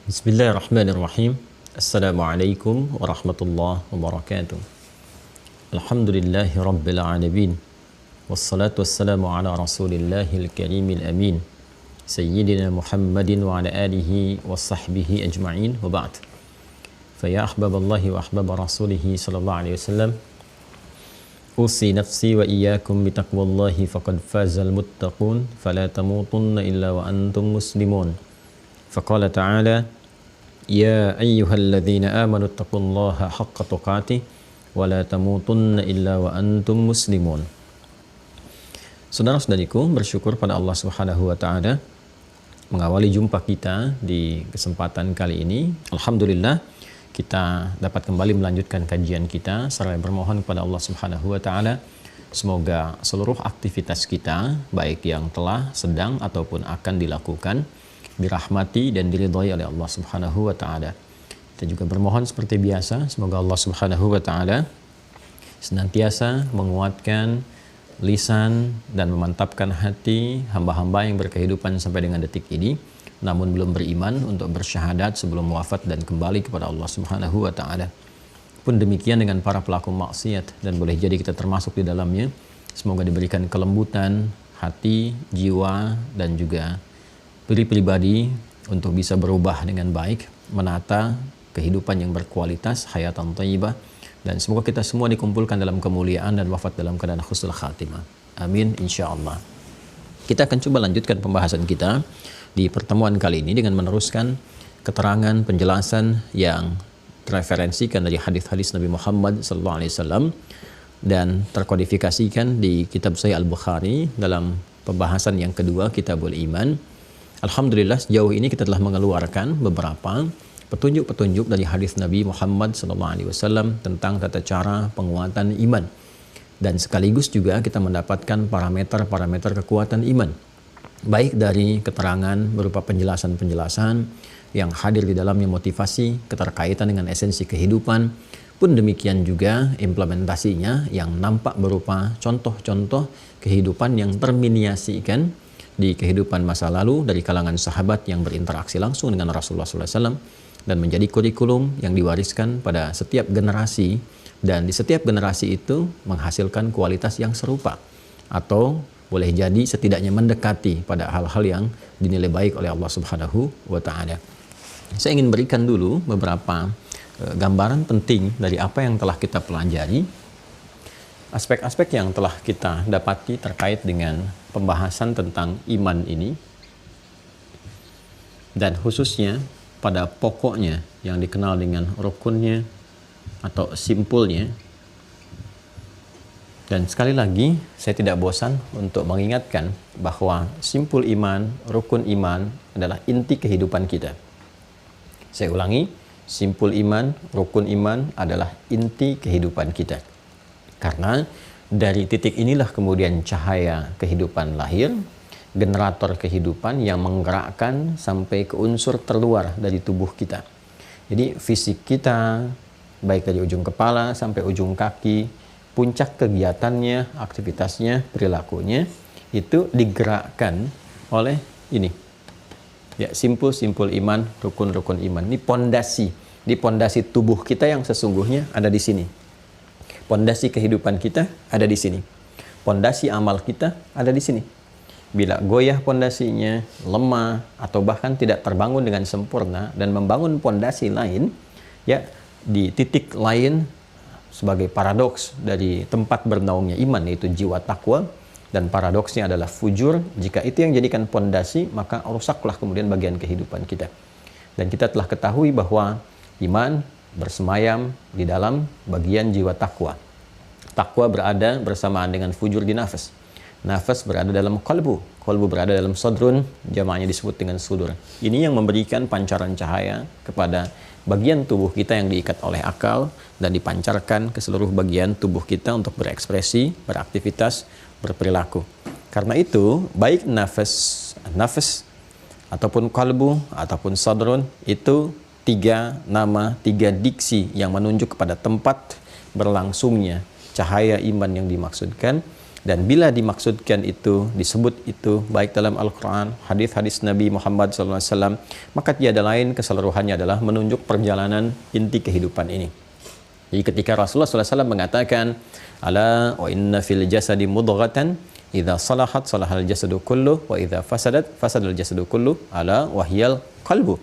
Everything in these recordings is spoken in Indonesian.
Bismillahirrahmanirrahim. Assalamualaikum warahmatullahi wabarakatuh. Alhamdulillahi rabbil alamin. Wassalatu wassalamu ala rasulillahil karimil amin. Sayyidina Muhammadin wa ala alihi wa sahbihi ajma'in wa ba'd. Faya ahbaballahi wa ahbaba rasulihi sallallahu alaihi wasallam. Usi nafsi wa iyyakum bitaqwallahi faqad fazal muttaqun. Fala tamutunna illa wa antum muslimun. Faqala ta'ala Ya ayyuhalladzina amanu taqullaha haqqa tuqatih wa la tamutunna illa wa antum muslimun. Saudara-saudariku, bersyukur pada Allah Subhanahu wa taala mengawali jumpa kita di kesempatan kali ini. Alhamdulillah kita dapat kembali melanjutkan kajian kita serta bermohon kepada Allah Subhanahu wa taala semoga seluruh aktivitas kita baik yang telah, sedang ataupun akan dilakukan dirahmati dan diridhai oleh Allah Subhanahu wa taala. Kita juga bermohon seperti biasa semoga Allah Subhanahu wa taala senantiasa menguatkan lisan dan memantapkan hati hamba-hamba yang berkehidupan sampai dengan detik ini namun belum beriman untuk bersyahadat sebelum wafat dan kembali kepada Allah Subhanahu wa taala. Pun demikian dengan para pelaku maksiat dan boleh jadi kita termasuk di dalamnya. Semoga diberikan kelembutan hati, jiwa dan juga pribadi untuk bisa berubah dengan baik, menata kehidupan yang berkualitas, hayatan thayyibah, dan semoga kita semua dikumpulkan dalam kemuliaan dan wafat dalam keadaan husnul khatimah. Amin insyaallah. Kita akan coba lanjutkan pembahasan kita di pertemuan kali ini dengan meneruskan keterangan penjelasan yang referensikan dari hadis-hadis Nabi Muhammad SAW dan terkodifikasikan di kitab Sahih Al-Bukhari dalam pembahasan yang kedua, Kitabul Iman. Alhamdulillah sejauh ini kita telah mengeluarkan beberapa petunjuk-petunjuk dari hadis Nabi Muhammad SAW tentang tata cara penguatan iman. Dan sekaligus juga kita mendapatkan parameter-parameter kekuatan iman. Baik dari keterangan berupa penjelasan-penjelasan yang hadir di dalamnya motivasi, keterkaitan dengan esensi kehidupan, pun demikian juga implementasinya yang nampak berupa contoh-contoh kehidupan yang terminiasikan di kehidupan masa lalu dari kalangan sahabat yang berinteraksi langsung dengan Rasulullah SAW dan menjadi kurikulum yang diwariskan pada setiap generasi dan di setiap generasi itu menghasilkan kualitas yang serupa atau boleh jadi setidaknya mendekati pada hal-hal yang dinilai baik oleh Allah Subhanahu wa taala. Saya ingin berikan dulu beberapa gambaran penting dari apa yang telah kita pelajari, aspek-aspek yang telah kita dapati terkait dengan pembahasan tentang iman ini, dan khususnya pada pokoknya yang dikenal dengan rukunnya atau simpulnya. Dan sekali lagi saya tidak bosan untuk mengingatkan bahwa simpul iman, rukun iman adalah inti kehidupan kita. Saya ulangi, simpul iman, rukun iman adalah inti kehidupan kita. Karena dari titik inilah kemudian cahaya kehidupan lahir, generator kehidupan yang menggerakkan sampai ke unsur terluar dari tubuh kita. Jadi fisik kita, baik dari ujung kepala sampai ujung kaki, puncak kegiatannya, aktivitasnya, perilakunya, itu digerakkan oleh ini. Ya, simpul-simpul iman, rukun-rukun iman. Ini pondasi, di pondasi tubuh kita yang sesungguhnya ada di sini. Pondasi kehidupan kita ada di sini. Pondasi amal kita ada di sini. Bila goyah pondasinya, lemah, atau bahkan tidak terbangun dengan sempurna dan membangun pondasi lain, ya di titik lain sebagai paradoks dari tempat bernaungnya iman, yaitu jiwa takwa, dan paradoksnya adalah fujur. Jika itu yang jadikan pondasi, maka rusaklah kemudian bagian kehidupan kita. Dan kita telah ketahui bahwa iman bersemayam di dalam bagian jiwa takwa. Takwa berada bersamaan dengan fujur di nafas. Nafas berada dalam qalbu. Qalbu berada dalam sadrun, jamaknya disebut dengan sudur. Ini yang memberikan pancaran cahaya kepada bagian tubuh kita yang diikat oleh akal dan dipancarkan ke seluruh bagian tubuh kita untuk berekspresi, beraktivitas, berperilaku. Karena itu, baik nafas ataupun qalbu ataupun sadrun itu tiga nama, tiga diksi yang menunjuk kepada tempat berlangsungnya cahaya iman yang dimaksudkan, Dan bila dimaksudkan itu, disebut itu baik dalam Al-Quran, hadis-hadis Nabi Muhammad SAW, maka tiada lain keseluruhannya adalah menunjuk perjalanan inti kehidupan ini. Jadi ketika Rasulullah SAW mengatakan, ala wa inna fil jasadi mudghatan idza salahat salahal jasadu kullu wa idza fasadat fasadal jasadu kullu ala wahyal qalbu.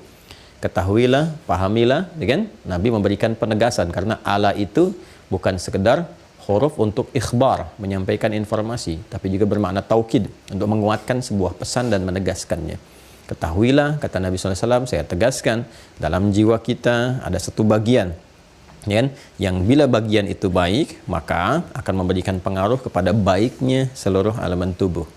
Ketahuilah, pahamilah, kan? Nabi memberikan penegasan karena ala itu bukan sekedar huruf untuk ikhbar, menyampaikan informasi, tapi juga bermakna taukid, untuk menguatkan sebuah pesan dan menegaskannya. Ketahuilah, kata Nabi SAW, saya tegaskan, dalam jiwa kita ada satu bagian, ya, yang bila bagian itu baik, maka akan memberikan pengaruh kepada baiknya seluruh elemen tubuh.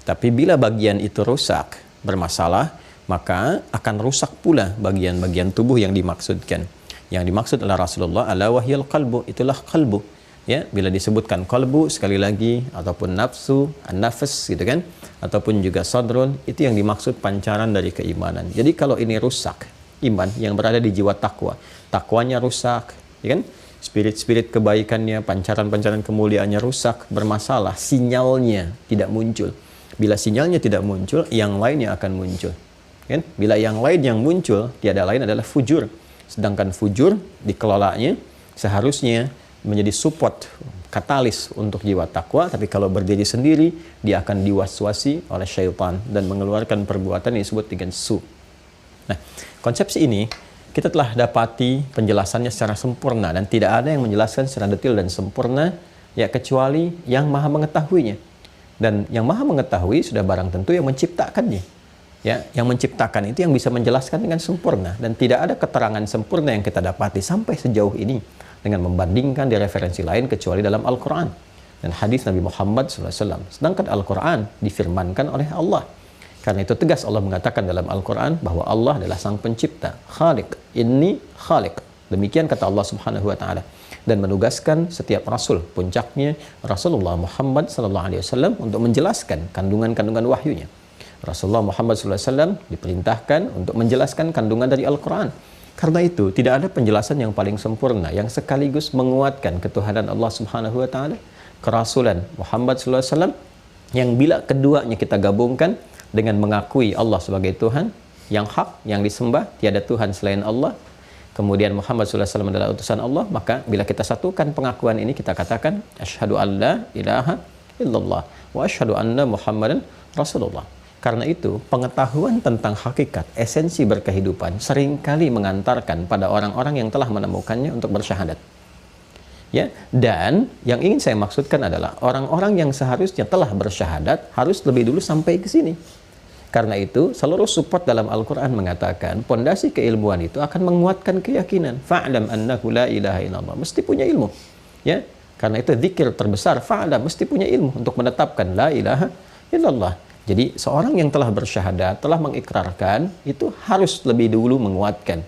Tapi bila bagian itu rusak, bermasalah, maka akan rusak pula bagian-bagian tubuh yang dimaksudkan. Yang dimaksud oleh Rasulullah ala wahyal qalbu, itulah qalbu. Ya, bila disebutkan qalbu sekali lagi, ataupun nafsu, an-nafs gitu kan, ataupun juga sadrun, itu yang dimaksud pancaran dari keimanan. Jadi kalau ini rusak, iman yang berada di jiwa takwa, takwanya rusak, ya kan? Spirit-spirit kebaikannya, pancaran-pancaran kemuliaannya rusak, bermasalah, sinyalnya tidak muncul. Bila sinyalnya tidak muncul, yang lainnya akan muncul. Kan? Bila yang lain yang muncul, tiada lain adalah fujur. Sedangkan fujur dikelolanya seharusnya menjadi support, katalis untuk jiwa takwa, tapi kalau berdiri sendiri, dia akan diwaswasi oleh syaitan dan mengeluarkan perbuatan yang disebut dengan su. Nah, konsepsi ini kita telah dapati penjelasannya secara sempurna dan tidak ada yang menjelaskan secara detail dan sempurna ya kecuali yang maha mengetahuinya. Dan yang maha mengetahui sudah barang tentu yang menciptakannya. Ya, yang menciptakan itu yang bisa menjelaskan dengan sempurna dan tidak ada keterangan sempurna yang kita dapati sampai sejauh ini dengan membandingkan di referensi lain kecuali dalam Al-Quran dan hadis Nabi Muhammad SAW. Sedangkan Al-Quran difirmankan oleh Allah. Karena itu tegas Allah mengatakan dalam Al-Quran bahwa Allah adalah sang pencipta, Khaliq, inni Khaliq. Demikian kata Allah Subhanahu wa taala. Dan menugaskan setiap rasul, puncaknya Rasulullah Muhammad SAW untuk menjelaskan kandungan-kandungan wahyunya. Rasulullah Muhammad SAW diperintahkan untuk menjelaskan kandungan dari Al-Quran. Karena itu, tidak ada penjelasan yang paling sempurna yang sekaligus menguatkan ketuhanan Allah Subhanahu wa taala, kerasulan Muhammad SAW, yang bila keduanya kita gabungkan dengan mengakui Allah sebagai Tuhan yang hak, yang disembah, tiada Tuhan selain Allah. Kemudian Muhammad SAW adalah utusan Allah, maka bila kita satukan pengakuan ini, kita katakan asyhadu an la ilaha illallah wa asyhadu anna Muhammadan Rasulullah. Karena itu, pengetahuan tentang hakikat, esensi berkehidupan seringkali mengantarkan pada orang-orang yang telah menemukannya untuk bersyahadat. Ya, dan yang ingin saya maksudkan adalah orang-orang yang seharusnya telah bersyahadat harus lebih dulu sampai ke sini. Karena itu, seluruh support dalam Al-Quran mengatakan pondasi keilmuan itu akan menguatkan keyakinan. Fa'lam annahu la ilaha illallah. Mesti punya ilmu. Ya, karena itu zikir terbesar. Fa'lam, mesti punya ilmu untuk menetapkan la ilaha illallah. Jadi seorang yang telah bersyahadat, telah mengikrarkan, itu harus lebih dulu menguatkan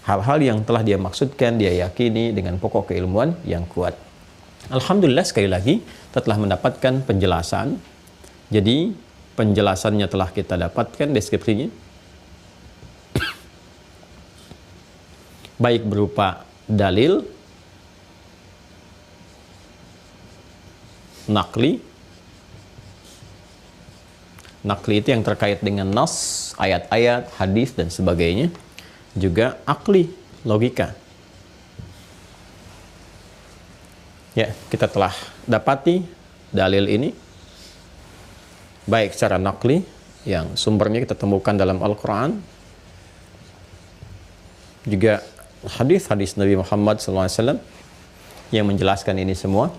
hal-hal yang telah dia maksudkan, dia yakini dengan pokok keilmuan yang kuat. Alhamdulillah sekali lagi, kita telah mendapatkan penjelasan. Jadi penjelasannya telah kita dapatkan, deskripsinya. Baik berupa dalil, nakli. Nakli itu yang terkait dengan nas, ayat-ayat, hadis dan sebagainya. Juga akli, logika. Ya, kita telah dapati dalil ini baik secara nakli yang sumbernya kita temukan dalam Al-Quran, juga hadis-hadis Nabi Muhammad SAW yang menjelaskan ini semua.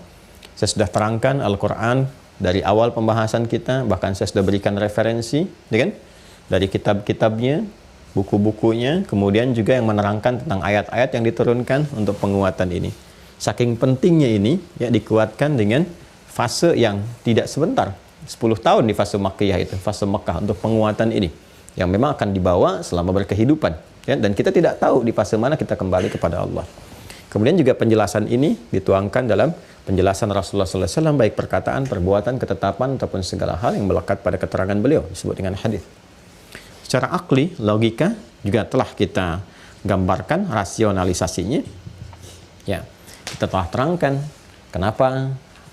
Saya sudah terangkan Al-Quran dari awal pembahasan kita, bahkan saya sudah berikan referensi, ya kan? Dari kitab-kitabnya, buku-bukunya, kemudian juga yang menerangkan tentang ayat-ayat yang diturunkan untuk penguatan ini. Saking pentingnya ini, ya, dikuatkan dengan fase yang tidak sebentar, 10 tahun di fase Makkiyah itu, fase Mekah untuk penguatan ini, yang memang akan dibawa selama berkehidupan, ya? Dan kita tidak tahu di fase mana kita kembali kepada Allah. Kemudian juga penjelasan ini dituangkan dalam penjelasan Rasulullah SAW, baik perkataan, perbuatan, ketetapan, ataupun segala hal yang melekat pada keterangan beliau, disebut dengan hadis. Secara akli, logika, juga telah kita gambarkan rasionalisasinya. Ya, kita telah terangkan kenapa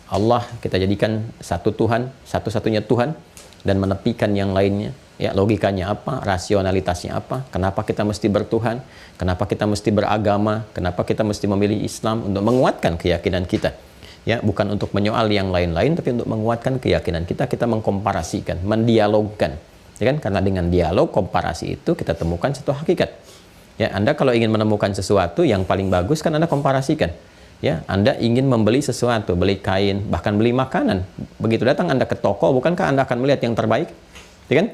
Allah kita jadikan satu Tuhan, satu-satunya Tuhan, dan menepikan yang lainnya. Ya, logikanya apa? Rasionalitasnya apa? Kenapa kita mesti bertuhan? Kenapa kita mesti beragama? Kenapa kita mesti memilih Islam? Untuk menguatkan keyakinan kita. Ya, bukan untuk menyoal yang lain-lain, tapi untuk menguatkan keyakinan kita. Kita mengkomparasikan, mendialogkan. Ya kan? Karena dengan dialog, komparasi itu kita temukan satu hakikat. Ya, Anda kalau ingin menemukan sesuatu yang paling bagus kan Anda komparasikan. Ya, Anda ingin membeli sesuatu, beli kain, bahkan beli makanan. Begitu datang Anda ke toko, bukankah Anda akan melihat yang terbaik? Ya kan?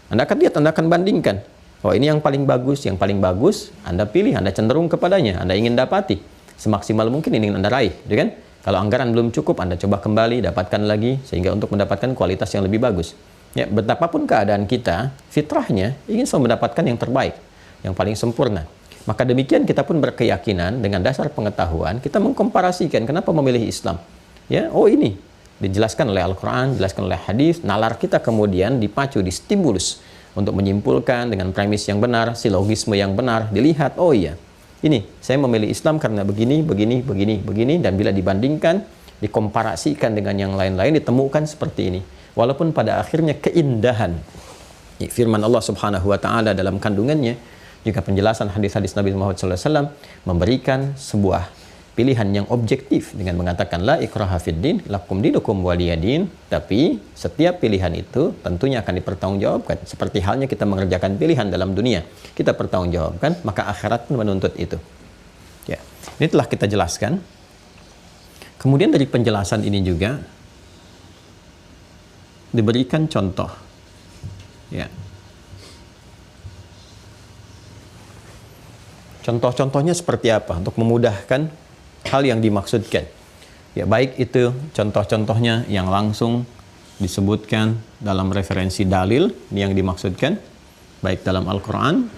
Anda akan lihat, Anda akan bandingkan. Oh, ini yang paling bagus, Anda pilih, Anda cenderung kepadanya, Anda ingin dapati. Semaksimal mungkin ini ingin Anda raih, ya kan? Kalau anggaran belum cukup, Anda coba kembali, dapatkan lagi, sehingga untuk mendapatkan kualitas yang lebih bagus. Ya, betapapun keadaan kita, fitrahnya ingin selalu mendapatkan yang terbaik, yang paling sempurna. Maka demikian kita pun berkeyakinan dengan dasar pengetahuan, kita mengkomparasikan kenapa memilih Islam. Ya, oh ini dijelaskan oleh Al-Quran, dijelaskan oleh hadis, nalar kita kemudian dipacu, distimulus untuk menyimpulkan dengan premis yang benar, silogisme yang benar, dilihat, oh iya, ini saya memilih Islam karena begini, dan bila dibandingkan, dikomparasikan dengan yang lain-lain, ditemukan seperti ini. Walaupun pada akhirnya keindahan firman Allah Subhanahu wa Ta'ala dalam kandungannya, juga penjelasan hadis-hadis Nabi Muhammad SAW memberikan sebuah pilihan yang objektif dengan mengatakan la ikraha fiddin lakum dinukum waliyadin, tapi setiap pilihan itu tentunya akan dipertanggungjawabkan seperti halnya kita mengerjakan pilihan dalam dunia, kita pertanggungjawabkan, maka akhirat pun menuntut itu. Ya, ini telah kita jelaskan. Kemudian dari penjelasan ini juga diberikan contoh. Ya. Contoh-contohnya seperti apa untuk memudahkan hal yang dimaksudkan. Ya, baik itu contoh-contohnya yang langsung disebutkan dalam referensi dalil yang dimaksudkan, baik dalam Al-Quran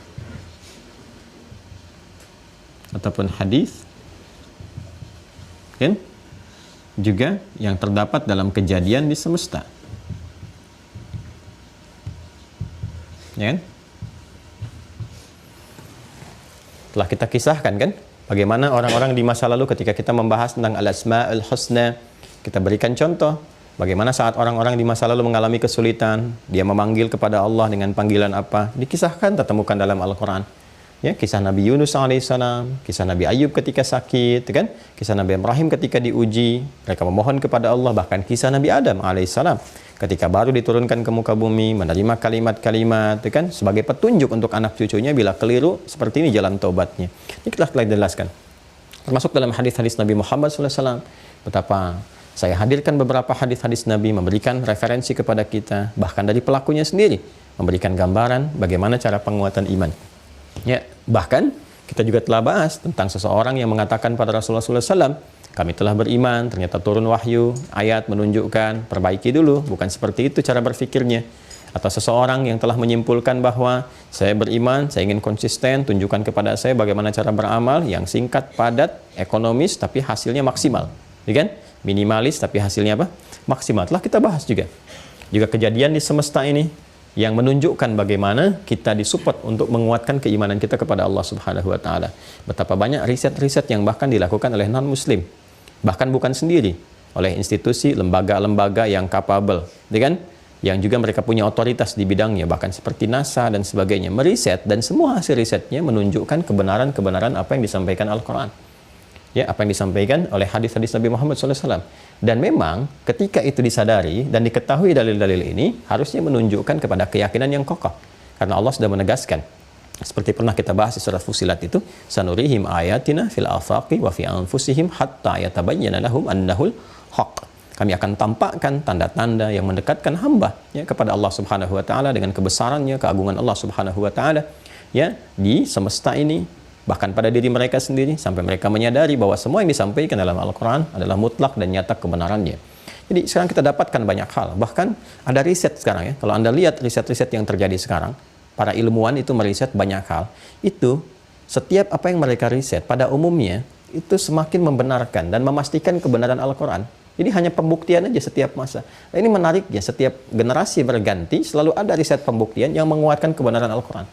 ataupun hadis, kan? Juga yang terdapat dalam kejadian di semesta. Ya kan? Telah kita kisahkan kan, bagaimana orang-orang di masa lalu ketika kita membahas tentang al-asma'ul husna, kita berikan contoh bagaimana saat orang-orang di masa lalu mengalami kesulitan, dia memanggil kepada Allah dengan panggilan apa, dikisahkan, tertemukan dalam Al-Quran. Ya, kisah Nabi Yunus alaihissalam, kisah Nabi Ayub ketika sakit, kan? Kisah Nabi Ibrahim ketika diuji, mereka memohon kepada Allah, bahkan kisah Nabi Adam alaihissalam ketika baru diturunkan ke muka bumi, menerima kalimat-kalimat, kan, sebagai petunjuk untuk anak cucunya bila keliru, seperti ini jalan taubatnya. Ini telah dijelaskan. Termasuk dalam hadis-hadis Nabi Muhammad SAW, betapa saya hadirkan beberapa hadis-hadis Nabi, memberikan referensi kepada kita, bahkan dari pelakunya sendiri, memberikan gambaran bagaimana cara penguatan iman. Ya, bahkan kita juga telah bahas tentang seseorang yang mengatakan pada Rasulullah SAW, kami telah beriman, ternyata turun wahyu, ayat menunjukkan, perbaiki dulu, bukan seperti itu cara berfikirnya. Atau seseorang yang telah menyimpulkan bahwa saya beriman, saya ingin konsisten, tunjukkan kepada saya bagaimana cara beramal yang singkat, padat, ekonomis, tapi hasilnya maksimal. Ya kan? Minimalis, tapi hasilnya apa? Maksimal. Telah kita bahas juga. Juga kejadian di semesta ini yang menunjukkan bagaimana kita disupport untuk menguatkan keimanan kita kepada Allah Subhanahu wa Ta'ala. Betapa banyak riset-riset yang bahkan dilakukan oleh non-muslim, bahkan bukan sendiri, oleh institusi, lembaga-lembaga yang capable, kan? Yang juga mereka punya otoritas di bidangnya, bahkan seperti NASA dan sebagainya, meriset, dan semua hasil risetnya menunjukkan kebenaran-kebenaran apa yang disampaikan Al-Quran. Ya, apa yang disampaikan oleh hadis-hadis Nabi Muhammad SAW. Dan memang ketika itu disadari dan diketahui dalil-dalil ini, harusnya menunjukkan kepada keyakinan yang kokoh. Karena Allah sudah menegaskan, seperti pernah kita bahas di surat Fussilat itu, sanurihim ayatina fil afaqi wa fi anfusihim hatta yatabayyana lahum annahul haq. Kami akan tampakkan tanda-tanda yang mendekatkan hamba, ya, kepada Allah Subhanahu wa Ta'ala dengan kebesarannya, keagungan Allah Subhanahu wa Ta'ala, ya, di semesta ini, bahkan pada diri mereka sendiri, sampai mereka menyadari bahwa semua yang disampaikan dalam Al-Quran adalah mutlak dan nyata kebenarannya. Jadi sekarang kita dapatkan banyak hal, bahkan ada riset sekarang, ya. Kalau Anda lihat riset-riset yang terjadi sekarang, para ilmuwan itu meriset banyak hal, itu setiap apa yang mereka riset pada umumnya itu semakin membenarkan dan memastikan kebenaran Al-Quran. Jadi hanya pembuktian aja setiap masa. Nah, ini menarik ya, setiap generasi berganti selalu ada riset pembuktian yang menguatkan kebenaran Al-Quran.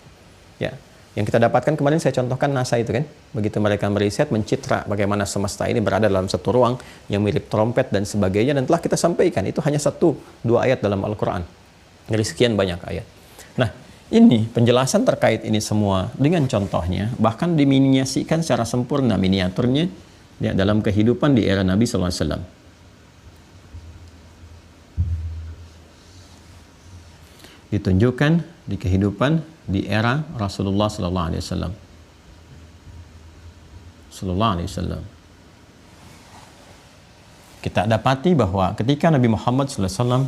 Ya. Yang kita dapatkan kemarin saya contohkan NASA itu kan. Begitu mereka meriset, mencitra bagaimana semesta ini berada dalam satu ruang yang mirip trompet dan sebagainya. Dan telah kita sampaikan, itu hanya 1-2 ayat dalam Al-Quran. Dari sekian banyak ayat. Nah, ini penjelasan terkait ini semua dengan contohnya. Bahkan diminiasikan secara sempurna miniaturnya ya, dalam kehidupan di era Nabi SAW. Ditunjukkan di kehidupan di era Rasulullah sallallahu alaihi wasallam. Sallallahu alaihi wasallam. Kita dapati bahwa ketika Nabi Muhammad sallallahu alaihi wasallam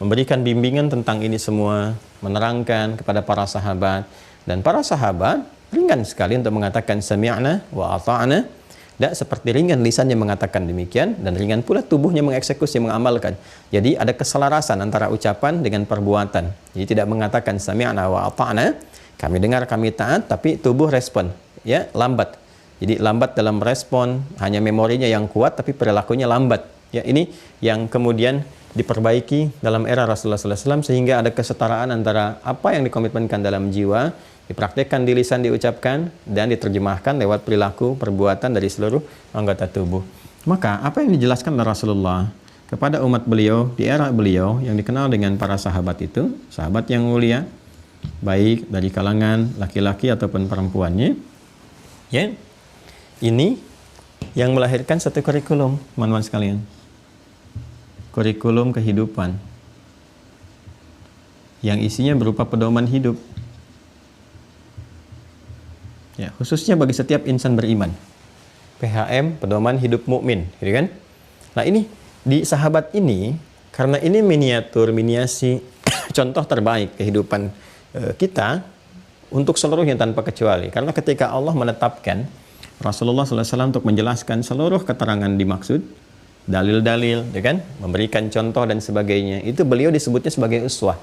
memberikan bimbingan tentang ini semua, menerangkan kepada para sahabat, dan para sahabat ringan sekali untuk mengatakan sami'na wa ata'na. Dan seperti ringan lisannya mengatakan demikian, dan ringan pula tubuhnya mengeksekusi, mengamalkan. Jadi ada keselarasan antara ucapan dengan perbuatan. Jadi tidak mengatakan sami'na wa ata'na, kami dengar, kami taat, tapi tubuh respon, ya, lambat. Jadi lambat dalam respon, hanya memorinya yang kuat tapi perilakunya lambat. Ya, ini yang kemudian diperbaiki dalam era Rasulullah SAW, sehingga ada kesetaraan antara apa yang dikomitmenkan dalam jiwa, dipraktekkan di lisan, diucapkan, dan diterjemahkan lewat perilaku, perbuatan dari seluruh anggota tubuh. Maka apa yang dijelaskan oleh Rasulullah kepada umat beliau di era beliau yang dikenal dengan para sahabat itu, sahabat yang mulia, baik dari kalangan laki-laki ataupun perempuannya, ya, ini yang melahirkan satu kurikulum, teman-teman sekalian. Kurikulum kehidupan yang isinya berupa pedoman hidup. Ya, khususnya bagi setiap insan beriman. PHM, pedoman hidup mukmin, gitu kan? Nah, ini di sahabat ini, karena ini miniatur, miniasi, contoh terbaik kehidupan kita untuk seluruhnya tanpa kecuali. Karena ketika Allah menetapkan Rasulullah SAW untuk menjelaskan seluruh keterangan dimaksud, dalil-dalil, ya kan? Memberikan contoh dan sebagainya, itu beliau disebutnya sebagai uswah.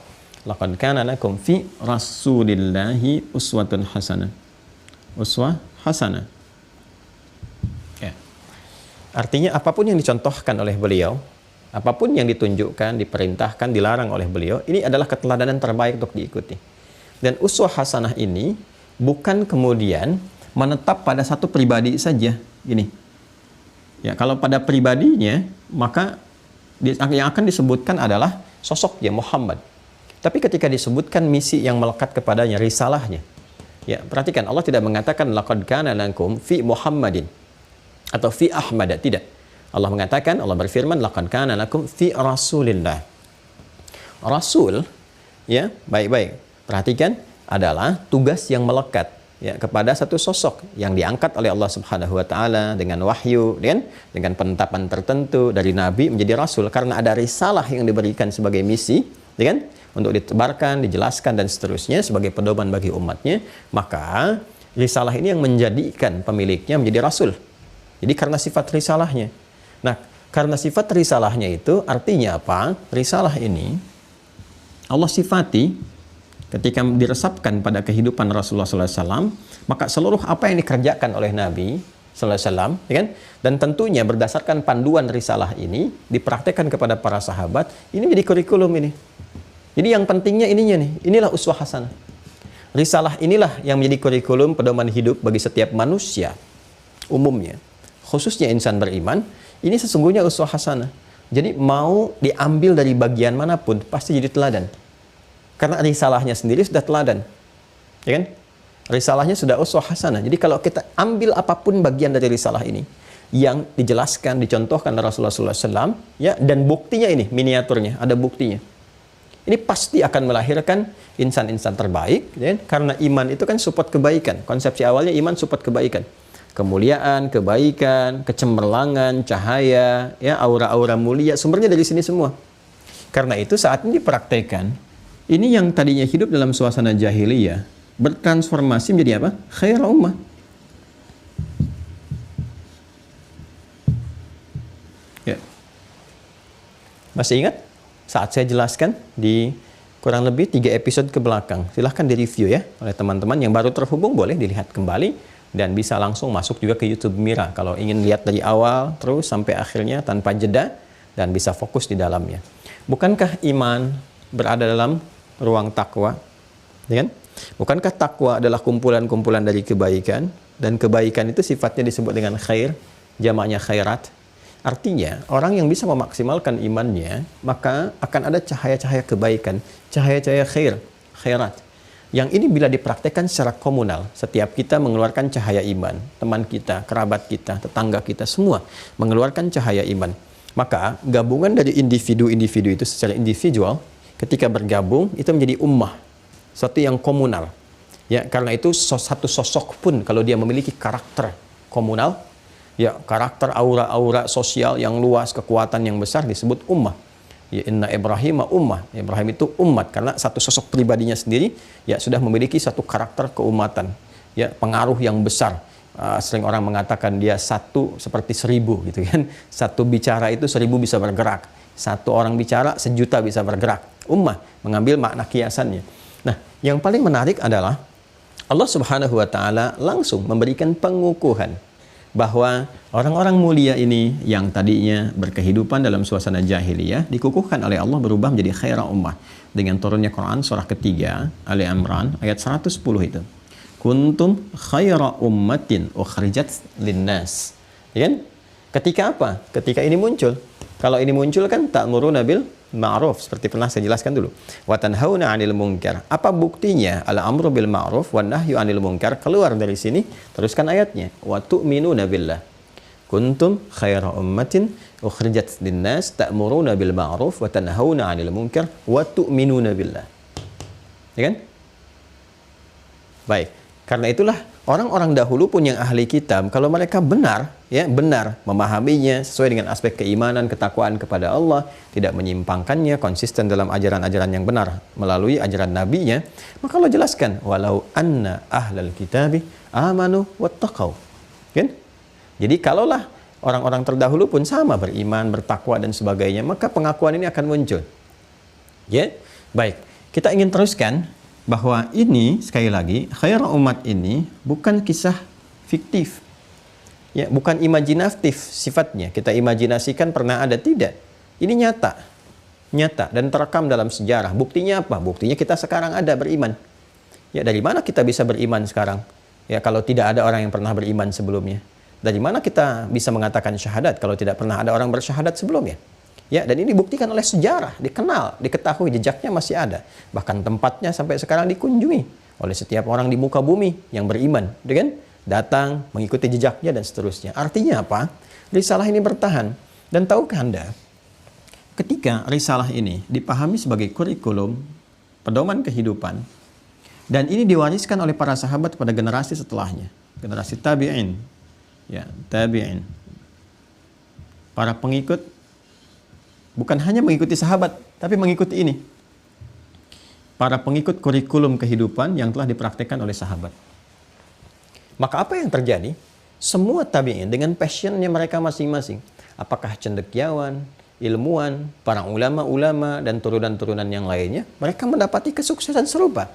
Laqad kana lakum fi Rasulillahi uswatun hasanah. Uswah hasanah. Ya. Artinya apapun yang dicontohkan oleh beliau, apapun yang ditunjukkan, diperintahkan, dilarang oleh beliau, ini adalah keteladanan terbaik untuk diikuti. Dan uswah hasanah ini bukan kemudian menetap pada satu pribadi saja. Gini. Ya, kalau pada pribadinya, maka yang akan disebutkan adalah sosoknya Muhammad. Tapi ketika disebutkan misi yang melekat kepadanya, risalahnya, ya, perhatikan, Allah tidak mengatakan laqad kana lakum fi Muhammadin atau fi Ahmad, tidak. Allah mengatakan, Allah berfirman laqad kana lakum fi Rasulillah. Rasul, ya, baik-baik. Perhatikan, adalah tugas yang melekat, ya, kepada satu sosok yang diangkat oleh Allah Subhanahu wa taala dengan wahyu, dengan penetapan tertentu dari nabi menjadi rasul, karena ada risalah yang diberikan sebagai misi, ya kan? Untuk ditebarkan, dijelaskan, dan seterusnya sebagai pedoman bagi umatnya. Maka risalah ini yang menjadikan pemiliknya menjadi rasul. Jadi karena sifat risalahnya. Nah, karena sifat risalahnya itu artinya apa? Risalah ini Allah sifati ketika diresapkan pada kehidupan Rasulullah SAW, maka seluruh apa yang dikerjakan oleh Nabi SAW, ya kan? Dan tentunya berdasarkan panduan risalah ini dipraktekkan kepada para sahabat, ini menjadi kurikulum ini. Jadi yang pentingnya ininya nih, inilah uswah hasanah. Risalah inilah yang menjadi kurikulum pedoman hidup bagi setiap manusia umumnya, khususnya insan beriman. Ini sesungguhnya uswah hasanah. Jadi mau diambil dari bagian manapun pasti jadi teladan. Karena risalahnya sendiri sudah teladan, ya kan? Risalahnya sudah uswah hasanah. Jadi kalau kita ambil apapun bagian dari risalah ini yang dijelaskan, dicontohkan oleh Rasulullah SAW, ya, dan buktinya ini, miniaturnya, ada buktinya. Ini pasti akan melahirkan insan-insan terbaik, ya? Karena iman itu kan support kebaikan. Konsepsi awalnya iman support kebaikan. Kemuliaan, kebaikan, kecemerlangan, cahaya, ya, aura-aura mulia, sumbernya dari sini semua. Karena itu saat ini dipraktekkan, ini yang tadinya hidup dalam suasana jahiliyah, bertransformasi menjadi apa? Khairul ummah. Ya. Masih ingat? Saat saya jelaskan di kurang lebih 3 episode ke belakang. Silahkan direview ya oleh teman-teman yang baru terhubung, boleh dilihat kembali dan bisa langsung masuk juga ke YouTube Mira kalau ingin lihat dari awal terus sampai akhirnya tanpa jeda dan bisa fokus di dalamnya. Bukankah iman berada dalam ruang takwa? Ya kan? Bukankah takwa adalah kumpulan-kumpulan dari kebaikan? Dan kebaikan itu sifatnya disebut dengan khair, jamaknya khairat. Artinya, orang yang bisa memaksimalkan imannya, maka akan ada cahaya-cahaya kebaikan, cahaya-cahaya khairat. Yang ini bila dipraktekkan secara komunal, setiap kita mengeluarkan cahaya iman, teman kita, kerabat kita, tetangga kita, semua mengeluarkan cahaya iman. Maka gabungan dari individu-individu itu secara individual, ketika bergabung itu menjadi ummah, sesuatu yang komunal. Ya, karena itu satu sosok pun kalau dia memiliki karakter komunal, ya karakter aura-aura sosial yang luas, kekuatan yang besar disebut ummah. Ya, inna Ibrahim ummah. Ibrahim itu umat karena satu sosok pribadinya sendiri ya sudah memiliki satu karakter keumatan, ya pengaruh yang besar. Sering orang mengatakan dia satu seperti 1000 gitu kan. Satu bicara itu 1000 bisa bergerak. Satu orang bicara 1.000.000 bisa bergerak. Ummah mengambil makna kiasannya. Nah, yang paling menarik adalah Allah Subhanahu wa taala langsung memberikan pengukuhan bahwa orang-orang mulia ini yang tadinya berkehidupan dalam suasana jahiliyah dikukuhkan oleh Allah berubah menjadi khaira ummah dengan turunnya Quran surah ketiga Ali Imran ayat 110 itu. Kuntum khaira ummatin ukhrijat linnas. Ya kan? Ketika apa? Ketika ini muncul. Kalau ini muncul kan ta'muruna bil ma'ruf seperti pernah saya jelaskan dulu. Wa tanhauna 'anil munkar. Apa buktinya? Al-amru bil ma'ruf wan nahyu 'anil munkar. Keluar dari sini, teruskan ayatnya. Wa tu'minuna billah. Kuntum khaira ummatin ukhrijat linnas ta'muruna bil ma'ruf wa tanhauna 'anil munkar wa tu'minuna billah. Ya kan? Baik. Karena itulah orang-orang dahulu pun yang ahli kitab, kalau mereka benar memahaminya sesuai dengan aspek keimanan, ketakwaan kepada Allah, tidak menyimpangkannya, konsisten dalam ajaran-ajaran yang benar melalui ajaran nabinya, maka Allah jelaskan, walau anna ahlal kitabi amanu wattaqau. Kan? Jadi kalaulah orang-orang terdahulu pun sama beriman, bertakwa dan sebagainya, maka pengakuan ini akan muncul. Ya, baik. Kita ingin teruskan bahwa ini sekali lagi khairul umat ini bukan kisah fiktif, ya bukan imajinatif sifatnya kita imajinasikan pernah ada, tidak. Ini nyata dan terekam dalam sejarah. Buktinya apa? Buktinya kita sekarang ada beriman. Ya, dari mana kita bisa beriman sekarang? Ya, kalau tidak ada orang yang pernah beriman sebelumnya. Dari mana kita bisa mengatakan syahadat kalau tidak pernah ada orang bersyahadat sebelumnya? Ya, dan ini dibuktikan oleh sejarah, dikenal, diketahui, jejaknya masih ada. Bahkan tempatnya sampai sekarang dikunjungi oleh setiap orang di muka bumi yang beriman, kan? Datang, mengikuti jejaknya dan seterusnya. Artinya apa? Risalah ini bertahan. Dan tahukah Anda, ketika risalah ini dipahami sebagai kurikulum, pedoman kehidupan, dan ini diwariskan oleh para sahabat pada generasi setelahnya, generasi tabi'in, ya, tabi'in, para pengikut. Bukan hanya mengikuti sahabat, tapi mengikuti ini. Para pengikut kurikulum kehidupan yang telah dipraktikkan oleh sahabat. Maka apa yang terjadi? Semua tabi'in dengan passionnya mereka masing-masing. Apakah cendekiawan, ilmuwan, para ulama-ulama, dan turunan-turunan yang lainnya, mereka mendapati kesuksesan serupa.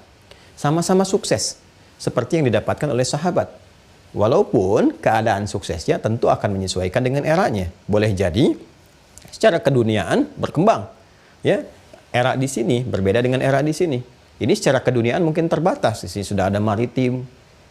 Sama-sama sukses. Seperti yang didapatkan oleh sahabat. Walaupun keadaan suksesnya tentu akan menyesuaikan dengan eranya. Boleh jadi secara keduniaan berkembang, ya. Era di sini berbeda dengan era di sini. Ini secara keduniaan mungkin terbatas. Di sini sudah ada maritim,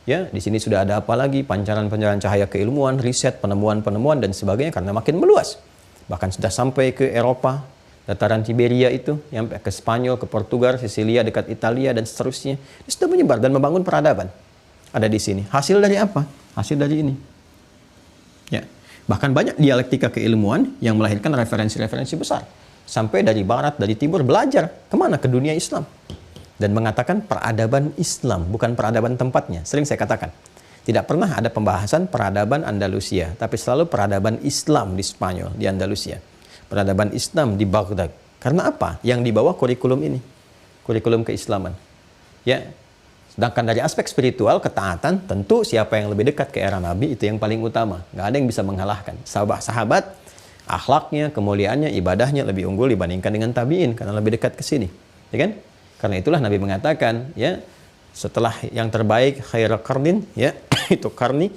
ya. Di sini sudah ada apa lagi? Pancaran-pancaran cahaya keilmuan, riset, penemuan-penemuan dan sebagainya karena makin meluas. Bahkan sudah sampai ke Eropa, dataran Siberia itu, sampai ke Spanyol, ke Portugal, Sisilia dekat Italia dan seterusnya. Ini sudah menyebar dan membangun peradaban. Ada di sini. Hasil dari apa? Hasil dari ini. Ya. Bahkan banyak dialektika keilmuan yang melahirkan referensi-referensi besar. Sampai dari barat, dari timur belajar kemana? Ke dunia Islam. Dan mengatakan peradaban Islam, bukan peradaban tempatnya. Sering saya katakan. Tidak pernah ada pembahasan peradaban Andalusia, tapi selalu peradaban Islam di Spanyol, di Andalusia. Peradaban Islam di Baghdad. Karena apa? Yang di bawah kurikulum ini. Kurikulum keislaman. Ya. Sedangkan dari aspek spiritual, ketaatan, tentu siapa yang lebih dekat ke era Nabi itu yang paling utama. Nggak ada yang bisa mengalahkan. Sahabat-sahabat, akhlaknya, kemuliaannya, ibadahnya lebih unggul dibandingkan dengan tabi'in karena lebih dekat ke sini. Ya kan? Karena itulah Nabi mengatakan, ya, setelah yang terbaik khairul qarnin, ya, itu karni,